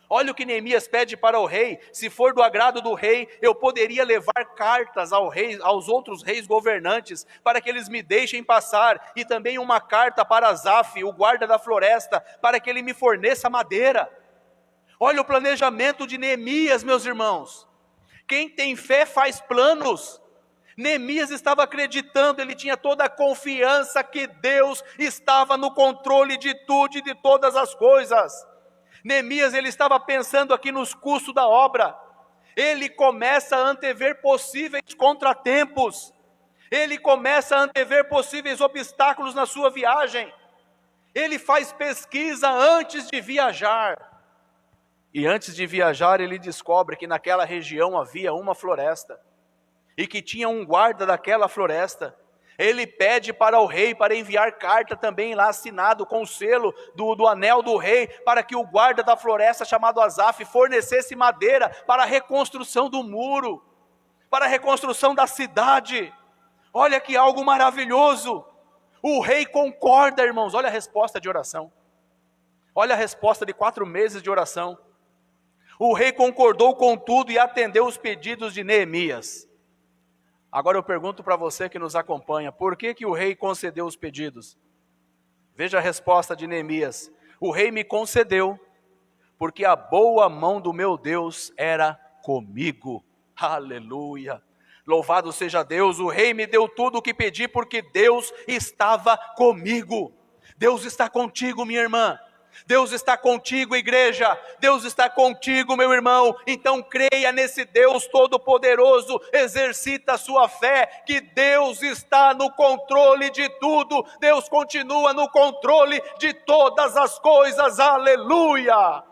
Olha o que Neemias pede para o rei: se for do agrado do rei, eu poderia levar cartas aos outros reis governantes, para que eles me deixem passar, e também uma carta para Asaf, o guarda da floresta, para que ele me forneça madeira. Olha o planejamento de Neemias, meus irmãos. Quem tem fé faz planos. Neemias estava acreditando, ele tinha toda a confiança que Deus estava no controle de tudo e de todas as coisas. Neemias, ele estava pensando aqui nos custos da obra. Ele começa a antever possíveis contratempos. Ele começa a antever possíveis obstáculos na sua viagem. Ele faz pesquisa antes de viajar. E antes de viajar, ele descobre que naquela região havia uma floresta, e que tinha um guarda daquela floresta. Ele pede para o rei para enviar carta também lá assinado com o selo do anel do rei, para que o guarda da floresta chamado Asaf fornecesse madeira para a reconstrução do muro, para a reconstrução da cidade. Olha que algo maravilhoso. O rei concorda, irmãos. Olha a resposta de oração. Olha a resposta de 4 meses de oração. O rei concordou com tudo e atendeu os pedidos de Neemias. Agora eu pergunto para você que nos acompanha, por que o rei concedeu os pedidos? Veja a resposta de Neemias. O rei me concedeu, porque a boa mão do meu Deus era comigo. Aleluia! Louvado seja Deus, o rei me deu tudo o que pedi, porque Deus estava comigo. Deus está contigo, minha irmã. Deus está contigo, igreja. Deus está contigo, meu irmão. Então creia nesse Deus todo-poderoso. Exercita a sua fé, que Deus está no controle de tudo. Deus continua no controle de todas as coisas. Aleluia!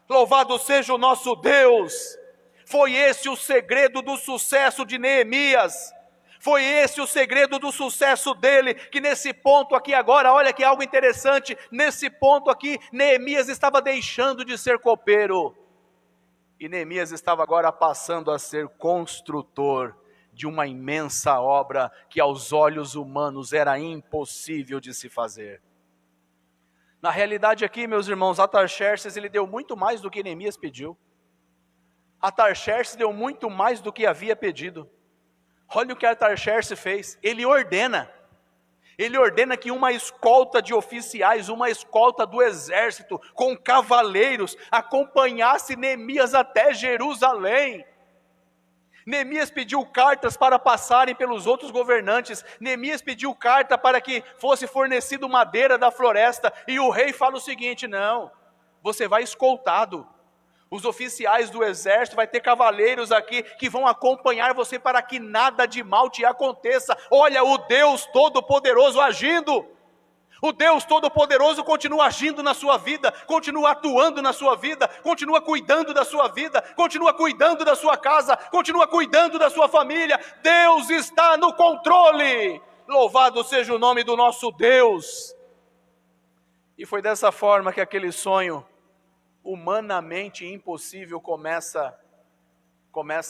Louvado seja o nosso Deus. Foi esse o segredo do sucesso de Neemias. Foi esse o segredo do sucesso dele, que nesse ponto aqui agora, olha que algo interessante, nesse ponto aqui, Neemias estava deixando de ser copeiro, e Neemias estava agora passando a ser construtor de uma imensa obra, que aos olhos humanos era impossível de se fazer. Na realidade aqui, meus irmãos, Artaxerxes, ele deu muito mais do que Neemias pediu. Artaxerxes deu muito mais do que havia pedido. Olha o que Artaxerxes fez. Ele ordena que uma escolta de oficiais, uma escolta do exército, com cavaleiros, acompanhasse Neemias até Jerusalém. Neemias pediu cartas para passarem pelos outros governantes. Neemias pediu carta para que fosse fornecido madeira da floresta. E o rei fala o seguinte: não, você vai escoltado. Os oficiais do exército, vai ter cavaleiros aqui que vão acompanhar você para que nada de mal te aconteça. Olha o Deus Todo-Poderoso agindo. O Deus Todo-Poderoso continua agindo na sua vida, continua atuando na sua vida, continua cuidando da sua vida, continua cuidando da sua casa, continua cuidando da sua família. Deus está no controle. Louvado seja o nome do nosso Deus. E foi dessa forma que aquele sonho humanamente impossível começa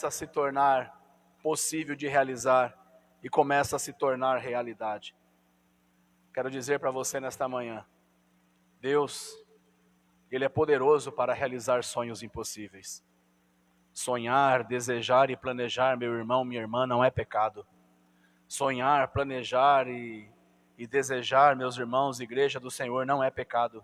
a se tornar possível de realizar e começa a se tornar realidade. Quero dizer para você nesta manhã, Deus, Ele é poderoso para realizar sonhos impossíveis. Sonhar, desejar e planejar, meu irmão, minha irmã, não é pecado. Sonhar, planejar e desejar, meus irmãos, igreja do Senhor, não é pecado.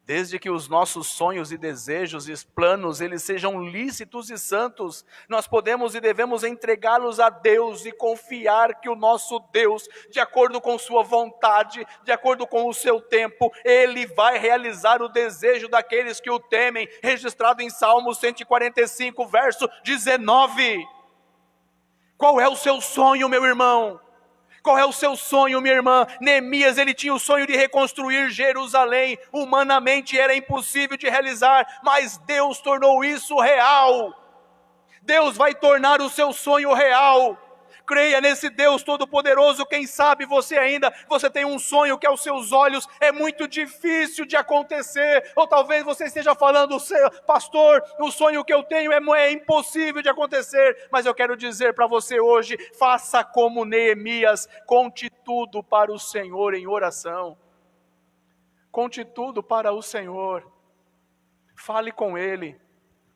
Desde que os nossos sonhos e desejos e planos, eles sejam lícitos e santos, nós podemos e devemos entregá-los a Deus e confiar que o nosso Deus, de acordo com sua vontade, de acordo com o seu tempo, Ele vai realizar o desejo daqueles que o temem, registrado em Salmo 145, verso 19. Qual é o seu sonho, meu irmão? Qual é o seu sonho, minha irmã? Neemias, ele tinha o sonho de reconstruir Jerusalém. Humanamente era impossível de realizar, mas Deus tornou isso real. Deus vai tornar o seu sonho real. Creia nesse Deus Todo-Poderoso. Quem sabe você tem um sonho que aos seus olhos é muito difícil de acontecer, ou talvez você esteja falando: pastor, o sonho que eu tenho é impossível de acontecer. Mas eu quero dizer para você hoje: faça como Neemias, conte tudo para o Senhor em oração. Conte tudo para o Senhor, fale com Ele,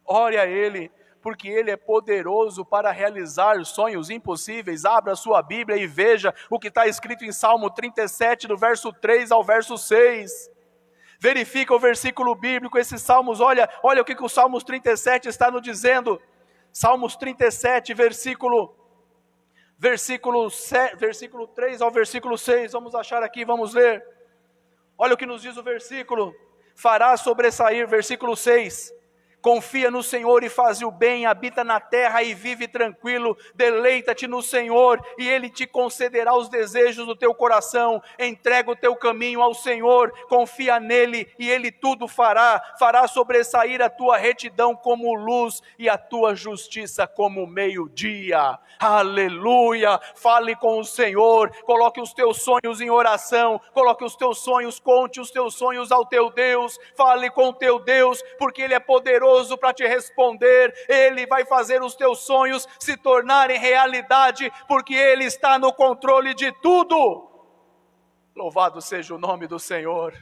ore a Ele, porque Ele é poderoso para realizar sonhos impossíveis. Abra a sua Bíblia e veja o que está escrito em Salmo 37, do verso 3 ao verso 6. Verifica o versículo bíblico, esses salmos, olha o que o Salmos 37 está nos dizendo. Salmos 37, versículo 3 ao versículo 6, vamos achar aqui, vamos ler. Olha o que nos diz o versículo: fará sobressair, versículo 6, Confia no Senhor e faz o bem, habita na terra e vive tranquilo, deleita-te no Senhor e Ele te concederá os desejos do teu coração. Entrega o teu caminho ao Senhor, confia nele e Ele tudo fará sobressair a tua retidão como luz e a tua justiça como meio-dia. Aleluia! Fale com o Senhor, coloque os teus sonhos em oração, coloque os teus sonhos, conte os teus sonhos ao teu Deus, fale com o teu Deus, porque Ele é poderoso para te responder. Ele vai fazer os teus sonhos se tornarem realidade, porque Ele está no controle de tudo. Louvado seja o nome do Senhor.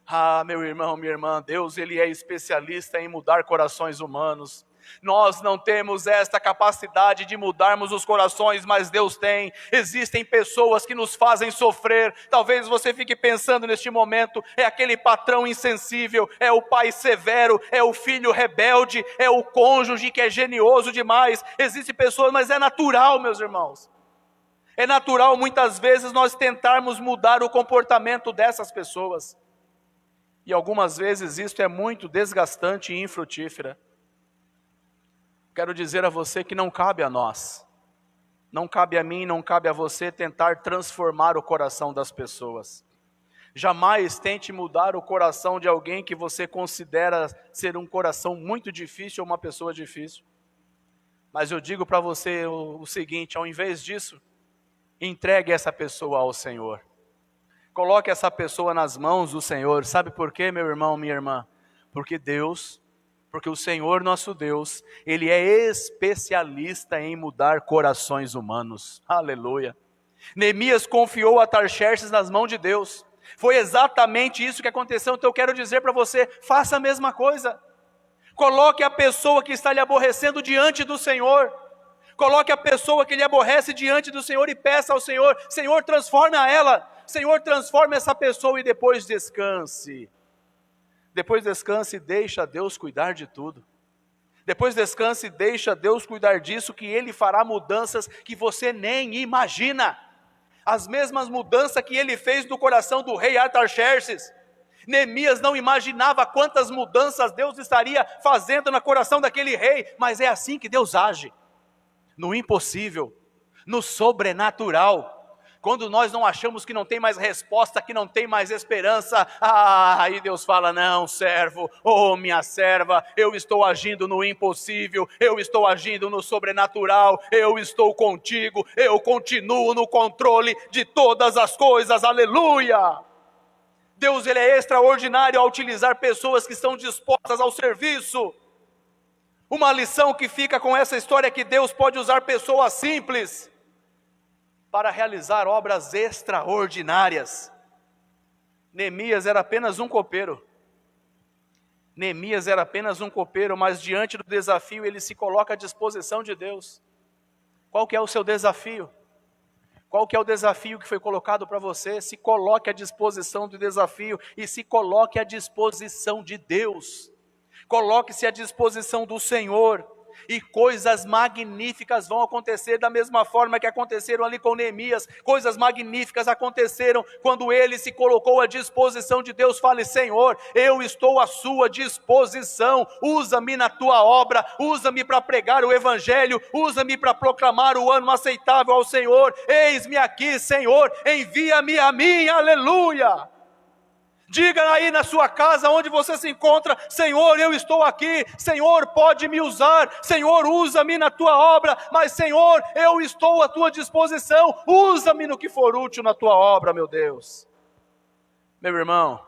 Ah, meu irmão, minha irmã, Deus, Ele é especialista em mudar corações humanos. Nós não temos esta capacidade de mudarmos os corações, mas Deus tem. Existem pessoas que nos fazem sofrer. Talvez você fique pensando neste momento, é aquele patrão insensível, é o pai severo, é o filho rebelde, é o cônjuge que é genioso demais. Existem pessoas, mas é natural, meus irmãos. É natural muitas vezes nós tentarmos mudar o comportamento dessas pessoas. E algumas vezes isso é muito desgastante e infrutífero. Quero dizer a você que não cabe a nós, não cabe a mim, não cabe a você tentar transformar o coração das pessoas. Jamais tente mudar o coração de alguém que você considera ser um coração muito difícil ou uma pessoa difícil. Mas eu digo para você o seguinte, ao invés disso, entregue essa pessoa ao Senhor. Coloque essa pessoa nas mãos do Senhor. Sabe por quê, meu irmão, minha irmã? Porque o Senhor nosso Deus, Ele é especialista em mudar corações humanos. Aleluia. Neemias confiou Artaxerxes nas mãos de Deus. Foi exatamente isso que aconteceu. Então eu quero dizer para você, faça a mesma coisa. Coloque a pessoa que está lhe aborrecendo diante do Senhor. Coloque a pessoa que lhe aborrece diante do Senhor e peça ao Senhor, Senhor, transforma ela. Senhor, transforma essa pessoa e depois descanse. Depois descanse e deixa Deus cuidar de tudo. Depois descanse e deixa Deus cuidar disso, que Ele fará mudanças que você nem imagina. As mesmas mudanças que Ele fez no coração do rei Artaxerxes. Neemias não imaginava quantas mudanças Deus estaria fazendo no coração daquele rei, mas é assim que Deus age. No impossível, no sobrenatural. Quando nós não achamos que não tem mais resposta, que não tem mais esperança, aí Deus fala, não, servo, minha serva, eu estou agindo no impossível, eu estou agindo no sobrenatural, eu estou contigo, eu continuo no controle de todas as coisas, aleluia! Deus, Ele é extraordinário ao utilizar pessoas que estão dispostas ao serviço. Uma lição que fica com essa história é que Deus pode usar pessoas simples para realizar obras extraordinárias. Neemias era apenas um copeiro. Neemias era apenas um copeiro, mas diante do desafio ele se coloca à disposição de Deus. Qual que é o seu desafio? Qual que é o desafio que foi colocado para você? Se coloque à disposição do desafio e se coloque à disposição de Deus. Coloque-se à disposição do Senhor. E coisas magníficas vão acontecer da mesma forma que aconteceram ali com Neemias. Coisas magníficas aconteceram quando ele se colocou à disposição de Deus. Fale, Senhor, eu estou à sua disposição, usa-me na tua obra, usa-me para pregar o evangelho, usa-me para proclamar o ano aceitável ao Senhor. Eis-me aqui, Senhor, envia-me a mim, aleluia. Diga aí na sua casa, onde você se encontra, Senhor, eu estou aqui, Senhor, pode me usar, Senhor, usa-me na tua obra, mas Senhor, eu estou à tua disposição, usa-me no que for útil na tua obra, meu Deus. Meu irmão,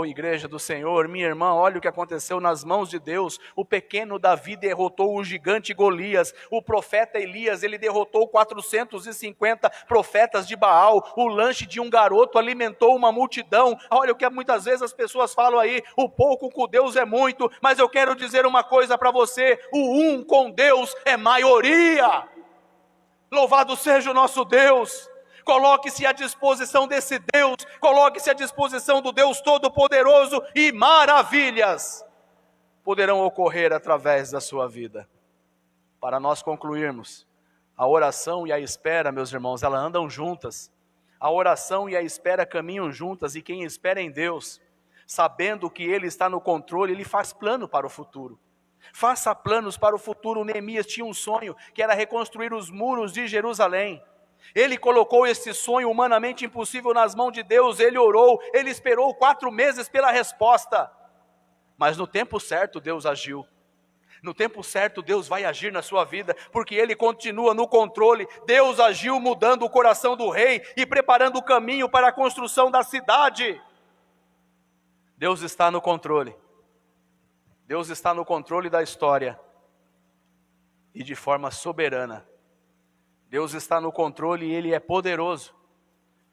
igreja do Senhor, minha irmã, olha o que aconteceu nas mãos de Deus. O pequeno Davi derrotou o gigante Golias. O profeta Elias, ele derrotou 450 profetas de Baal. O lanche de um garoto alimentou uma multidão. Olha o que muitas vezes as pessoas falam aí, o pouco com Deus é muito, mas eu quero dizer uma coisa para você, o um com Deus é maioria. Louvado seja o nosso Deus. Coloque-se à disposição desse Deus, coloque-se à disposição do Deus Todo-Poderoso e maravilhas poderão ocorrer através da sua vida. Para nós concluirmos, a oração e a espera, meus irmãos, elas andam juntas. A oração e a espera caminham juntas e quem espera em Deus sabendo que Ele está no controle, ele faz plano para o futuro. Faça planos para o futuro. Neemias tinha um sonho, que era reconstruir os muros de Jerusalém. Ele colocou esse sonho humanamente impossível nas mãos de Deus, ele orou, ele esperou 4 meses pela resposta. Mas no tempo certo Deus agiu. No tempo certo Deus vai agir na sua vida, porque Ele continua no controle. Deus agiu mudando o coração do rei e preparando o caminho para a construção da cidade. Deus está no controle. Deus está no controle da história. E de forma soberana. Deus está no controle e Ele é poderoso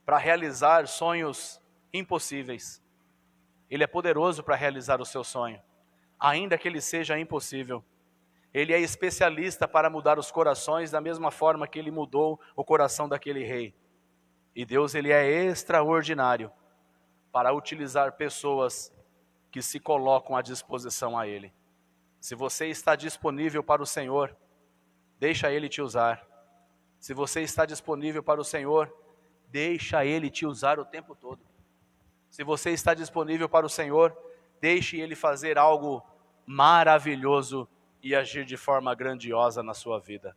para realizar sonhos impossíveis. Ele é poderoso para realizar o seu sonho, ainda que ele seja impossível. Ele é especialista para mudar os corações da mesma forma que Ele mudou o coração daquele rei. E Deus, Ele é extraordinário para utilizar pessoas que se colocam à disposição a Ele. Se você está disponível para o Senhor, deixa Ele te usar. Se você está disponível para o Senhor, deixa Ele te usar o tempo todo. Se você está disponível para o Senhor, deixe Ele fazer algo maravilhoso e agir de forma grandiosa na sua vida.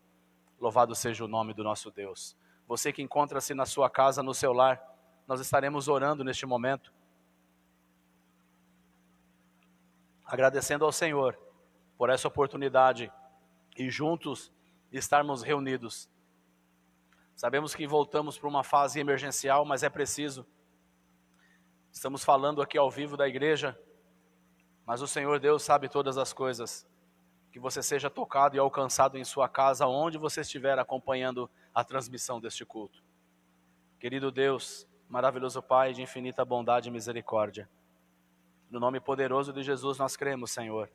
Louvado seja o nome do nosso Deus. Você que encontra-se na sua casa, no seu lar, nós estaremos orando neste momento, agradecendo ao Senhor por essa oportunidade e juntos estarmos reunidos. Sabemos que voltamos para uma fase emergencial, mas é preciso. Estamos falando aqui ao vivo da igreja, mas o Senhor Deus sabe todas as coisas. Que você seja tocado e alcançado em sua casa, onde você estiver acompanhando a transmissão deste culto. Querido Deus, maravilhoso Pai de infinita bondade e misericórdia, no nome poderoso de Jesus nós cremos, Senhor.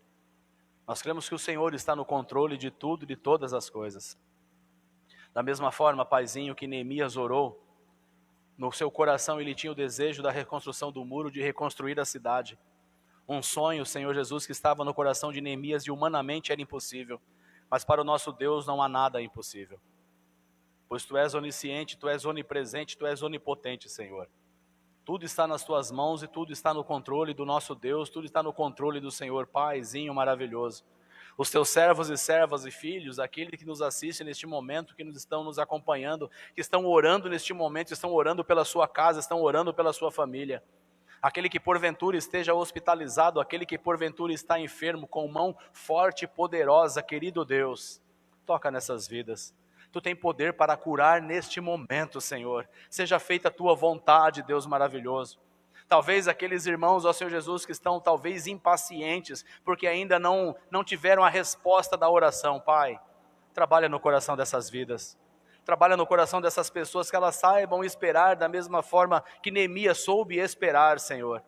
Nós cremos que o Senhor está no controle de tudo e de todas as coisas. Da mesma forma, Paizinho, que Neemias orou, no seu coração ele tinha o desejo da reconstrução do muro, de reconstruir a cidade. Um sonho, Senhor Jesus, que estava no coração de Neemias e humanamente era impossível. Mas para o nosso Deus não há nada impossível. Pois Tu és onisciente, Tu és onipresente, Tu és onipotente, Senhor. Tudo está nas Tuas mãos e tudo está no controle do nosso Deus, tudo está no controle do Senhor, Paizinho maravilhoso. Os Teus servos e servas e filhos, aqueles que nos assistem neste momento, que nos estão nos acompanhando, que estão orando neste momento, estão orando pela sua casa, estão orando pela sua família. Aquele que porventura esteja hospitalizado, aquele que porventura está enfermo, com mão forte e poderosa, querido Deus, toca nessas vidas. Tu tem poder para curar neste momento, Senhor. Seja feita a Tua vontade, Deus maravilhoso. Talvez aqueles irmãos, ó Senhor Jesus, que estão talvez impacientes, porque ainda não tiveram a resposta da oração, Pai, trabalha no coração dessas vidas. Trabalha no coração dessas pessoas, que elas saibam esperar da mesma forma que Neemias soube esperar, Senhor.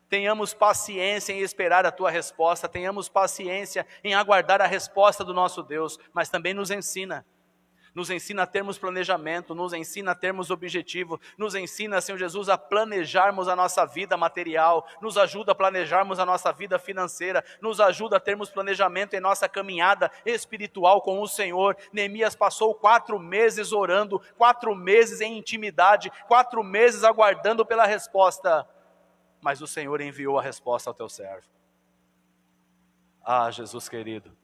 Tenhamos paciência em esperar a Tua resposta, tenhamos paciência em aguardar a resposta do nosso Deus, mas também nos ensina a termos planejamento, nos ensina a termos objetivo, nos ensina, Senhor Jesus, a planejarmos a nossa vida material, nos ajuda a planejarmos a nossa vida financeira, nos ajuda a termos planejamento em nossa caminhada espiritual com o Senhor. Neemias passou 4 meses orando, 4 meses em intimidade, 4 meses aguardando pela resposta, mas o Senhor enviou a resposta ao Teu servo. Ah, Jesus querido,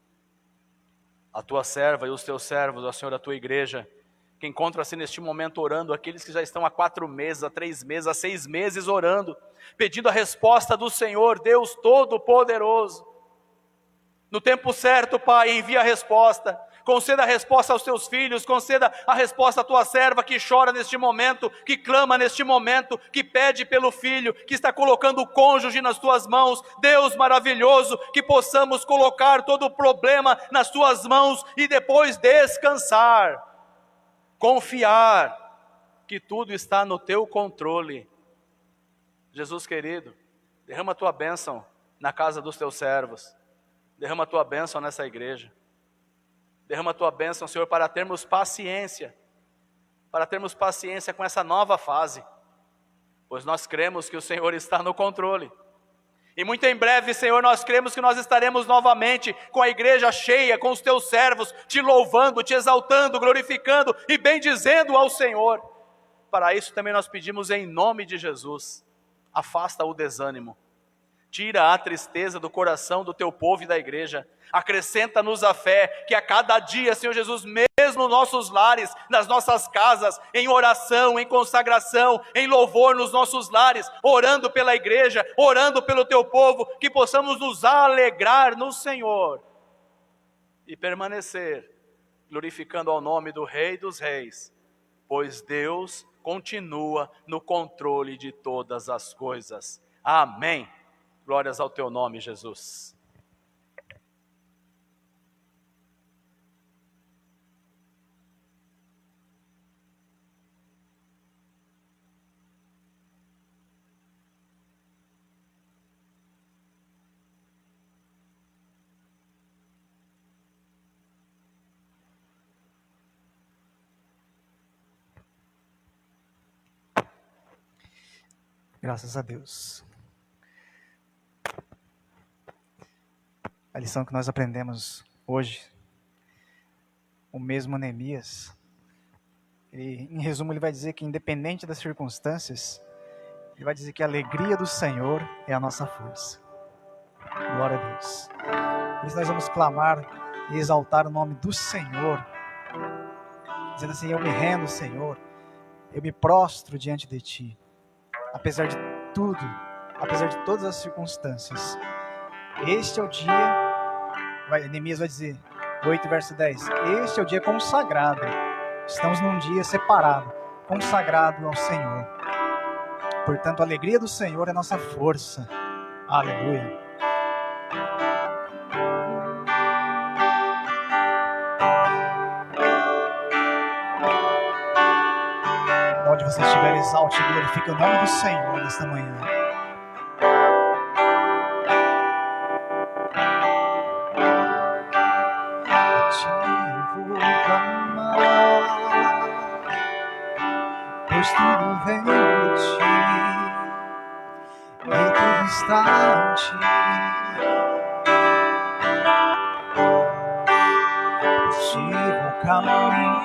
a Tua serva e os Teus servos, ó Senhor, a Tua igreja, que encontra-se neste momento orando, aqueles que já estão há 4 meses, há 3 meses, há 6 meses orando, pedindo a resposta do Senhor, Deus Todo-Poderoso. No tempo certo, Pai, envia a resposta, conceda a resposta aos Teus filhos, conceda a resposta à Tua serva que chora neste momento, que clama neste momento, que pede pelo filho, que está colocando o cônjuge nas Tuas mãos. Deus maravilhoso, que possamos colocar todo o problema nas Tuas mãos e depois descansar, confiar que tudo está no Teu controle. Jesus querido, derrama a Tua bênção na casa dos Teus servos, derrama a Tua bênção nessa igreja. Derrama a Tua bênção, Senhor, para termos paciência com essa nova fase, pois nós cremos que o Senhor está no controle. E muito em breve, Senhor, nós cremos que nós estaremos novamente com a igreja cheia, com os Teus servos, Te louvando, Te exaltando, glorificando e bendizendo ao Senhor. Para isso também nós pedimos em nome de Jesus, afasta o desânimo, Tira a tristeza do coração do teu povo e da igreja. Acrescenta-nos a fé, que a cada dia, Senhor Jesus, mesmo nos nossos lares, nas nossas casas, em oração, em consagração, em louvor nos nossos lares, orando pela igreja, orando pelo teu povo, que possamos nos alegrar no Senhor e permanecer glorificando ao nome do Rei dos Reis, pois Deus continua no controle de todas as coisas. Amém. Glórias ao teu nome, Jesus. Graças a Deus. A lição que nós aprendemos hoje, o mesmo Neemias, em resumo, ele vai dizer que independente das circunstâncias, ele vai dizer que a alegria do Senhor é a nossa força. Glória a Deus. Por isso nós vamos clamar e exaltar o nome do Senhor, dizendo assim: eu me rendo, Senhor, eu me prostro diante de Ti. Apesar de tudo, apesar de todas as circunstâncias, este é o dia, Neemias vai dizer, 8 verso 10, este é o dia consagrado, estamos num dia separado, consagrado ao Senhor. Portanto, a alegria do Senhor é nossa força. Aleluia. Onde você estiver, exalte e glorifique o nome do Senhor nesta manhã. A Ti eu vou clamar, pois tudo vem de Ti e tudo está em Ti. Por Ti vou caminhar,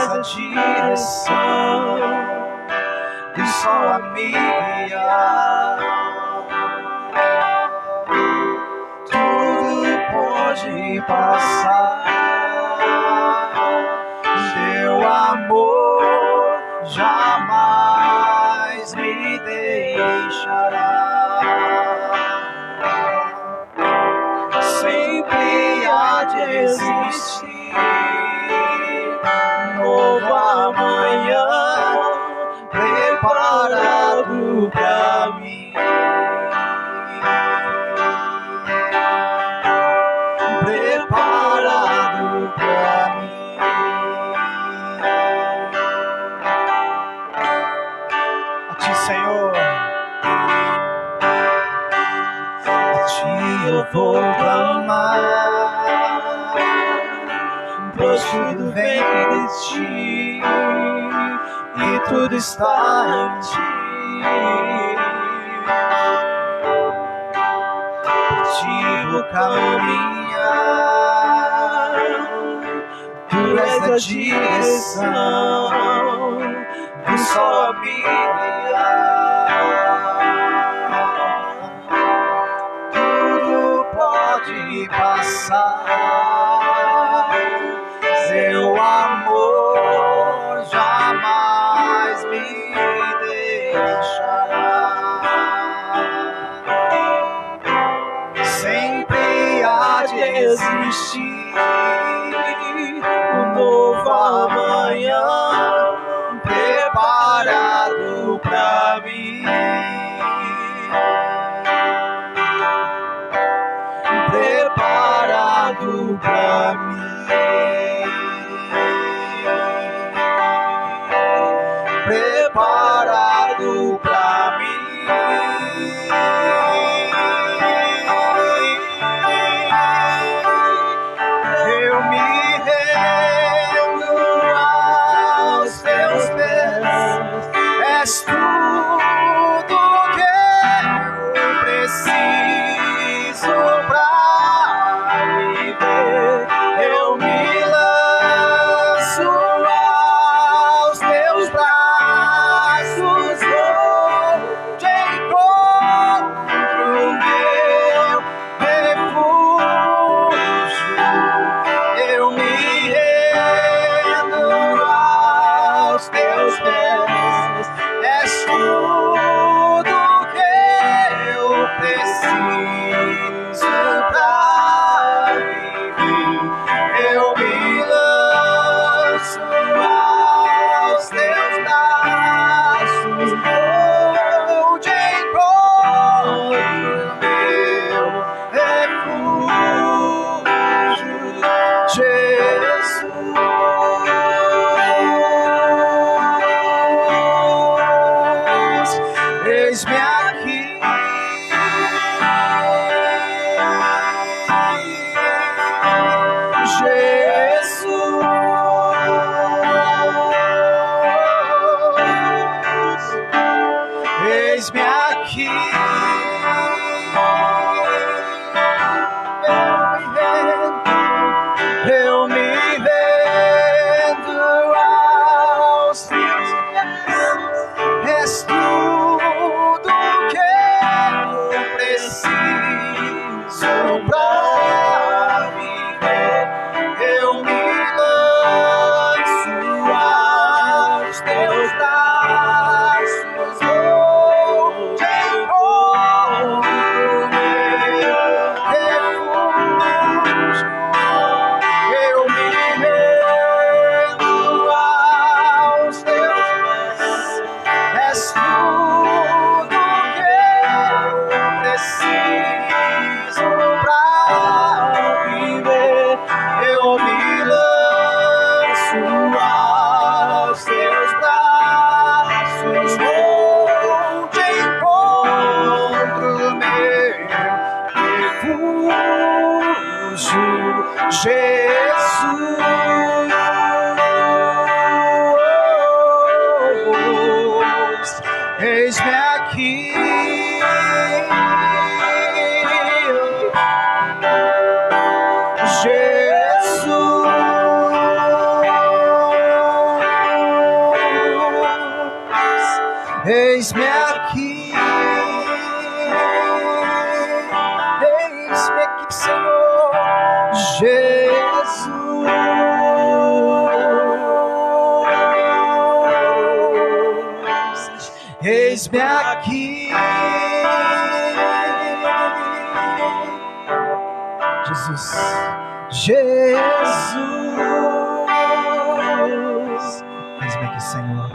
a direção do sol a me guiar. Tudo pode passar, Teu amor jamais me deixará. Sempre há de existir novo amanhã preparado pra mim, preparado pra mim. A Ti, Senhor, a Ti eu vou clamar, pois tudo vem de Ti e tudo está em Ti. Por Ti vou caminhar, Tu és a direção do sol a me guiar. Tudo pode passar, Teu amor jamais me deixará. Sempre há de existir um novo amanhã preparado pra mim, preparado pra mim. Preparado pra mim. Eu me rendo aos Teus pés, és tudo que eu preciso pra viver. Eu me lanço aos Teus braços, Eis-me aqui, eu me rendo aos teus pés. És tudo que eu preciso pra viver. Eu me lanço aos teus braços, vou te encontro, meu refúgio. Eu me rendo aos teus pés. És tudo que eu preciso pra viver. Eu me lanço aos teus braços, vou te encontro, meu refúgio, Jesus. Eis-me aqui, Jesus. Eis-me aqui, Senhor Jesus. Eis-me aqui, Jesus, Jesus. Eis-me aqui, Senhor.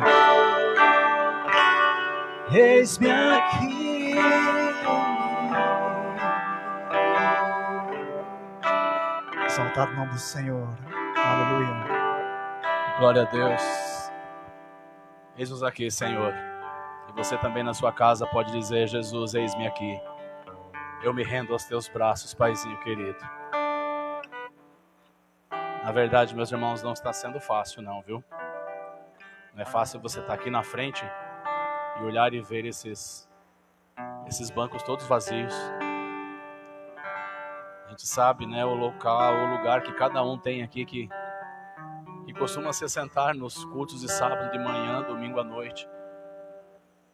Eis-me aqui. Exaltado o nome do Senhor. Aleluia. Glória a Deus. Eis-nos aqui, Senhor. E você também na sua casa pode dizer: Jesus, eis-me aqui. Eu me rendo aos teus braços, Paizinho querido. Na verdade, meus irmãos, não está sendo fácil não, viu? Não é fácil você estar aqui na frente e olhar e ver esses bancos todos vazios. A gente sabe, né, o lugar que cada um tem aqui que costuma se sentar nos cultos de sábado de manhã, domingo à noite.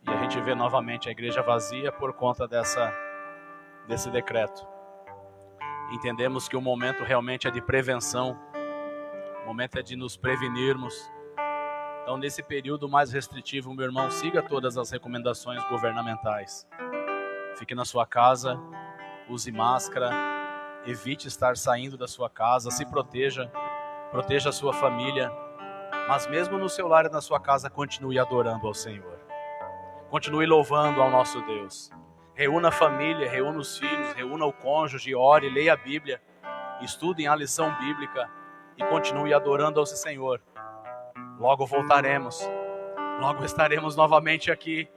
E a gente vê novamente a igreja vazia por conta desse decreto. Entendemos que o momento realmente é de prevenção, o momento é de nos prevenirmos. Então, nesse período mais restritivo, meu irmão, siga todas as recomendações governamentais. Fique na sua casa, use máscara, evite estar saindo da sua casa, se proteja, proteja a sua família. Mas mesmo no seu lar e na sua casa, continue adorando ao Senhor. Continue louvando ao nosso Deus. Reúna a família, reúna os filhos, reúna o cônjuge, ore, leia a Bíblia, estudem a lição bíblica e continue adorando ao Senhor. Logo voltaremos, logo estaremos novamente aqui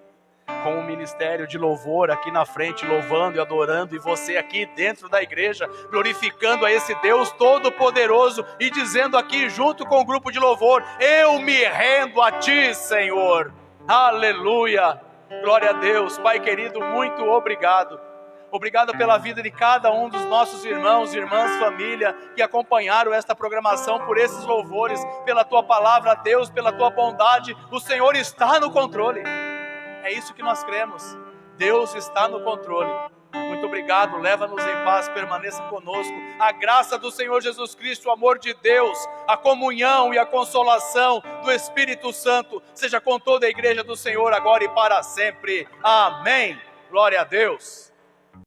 com o ministério de louvor aqui na frente, louvando e adorando, e você aqui dentro da igreja, glorificando a esse Deus Todo-Poderoso e dizendo aqui junto com o grupo de louvor: eu me rendo a Ti, Senhor. Aleluia, glória a Deus. Pai querido, muito obrigado. Obrigado pela vida de cada um dos nossos irmãos, irmãs, família, que acompanharam esta programação, por esses louvores, pela Tua palavra, Deus, pela Tua bondade. O Senhor está no controle. É isso que nós cremos. Deus está no controle. Muito obrigado, leva-nos em paz, permaneça conosco. A graça do Senhor Jesus Cristo, o amor de Deus, a comunhão e a consolação do Espírito Santo, seja com toda a igreja do Senhor, agora e para sempre. Amém. Glória a Deus.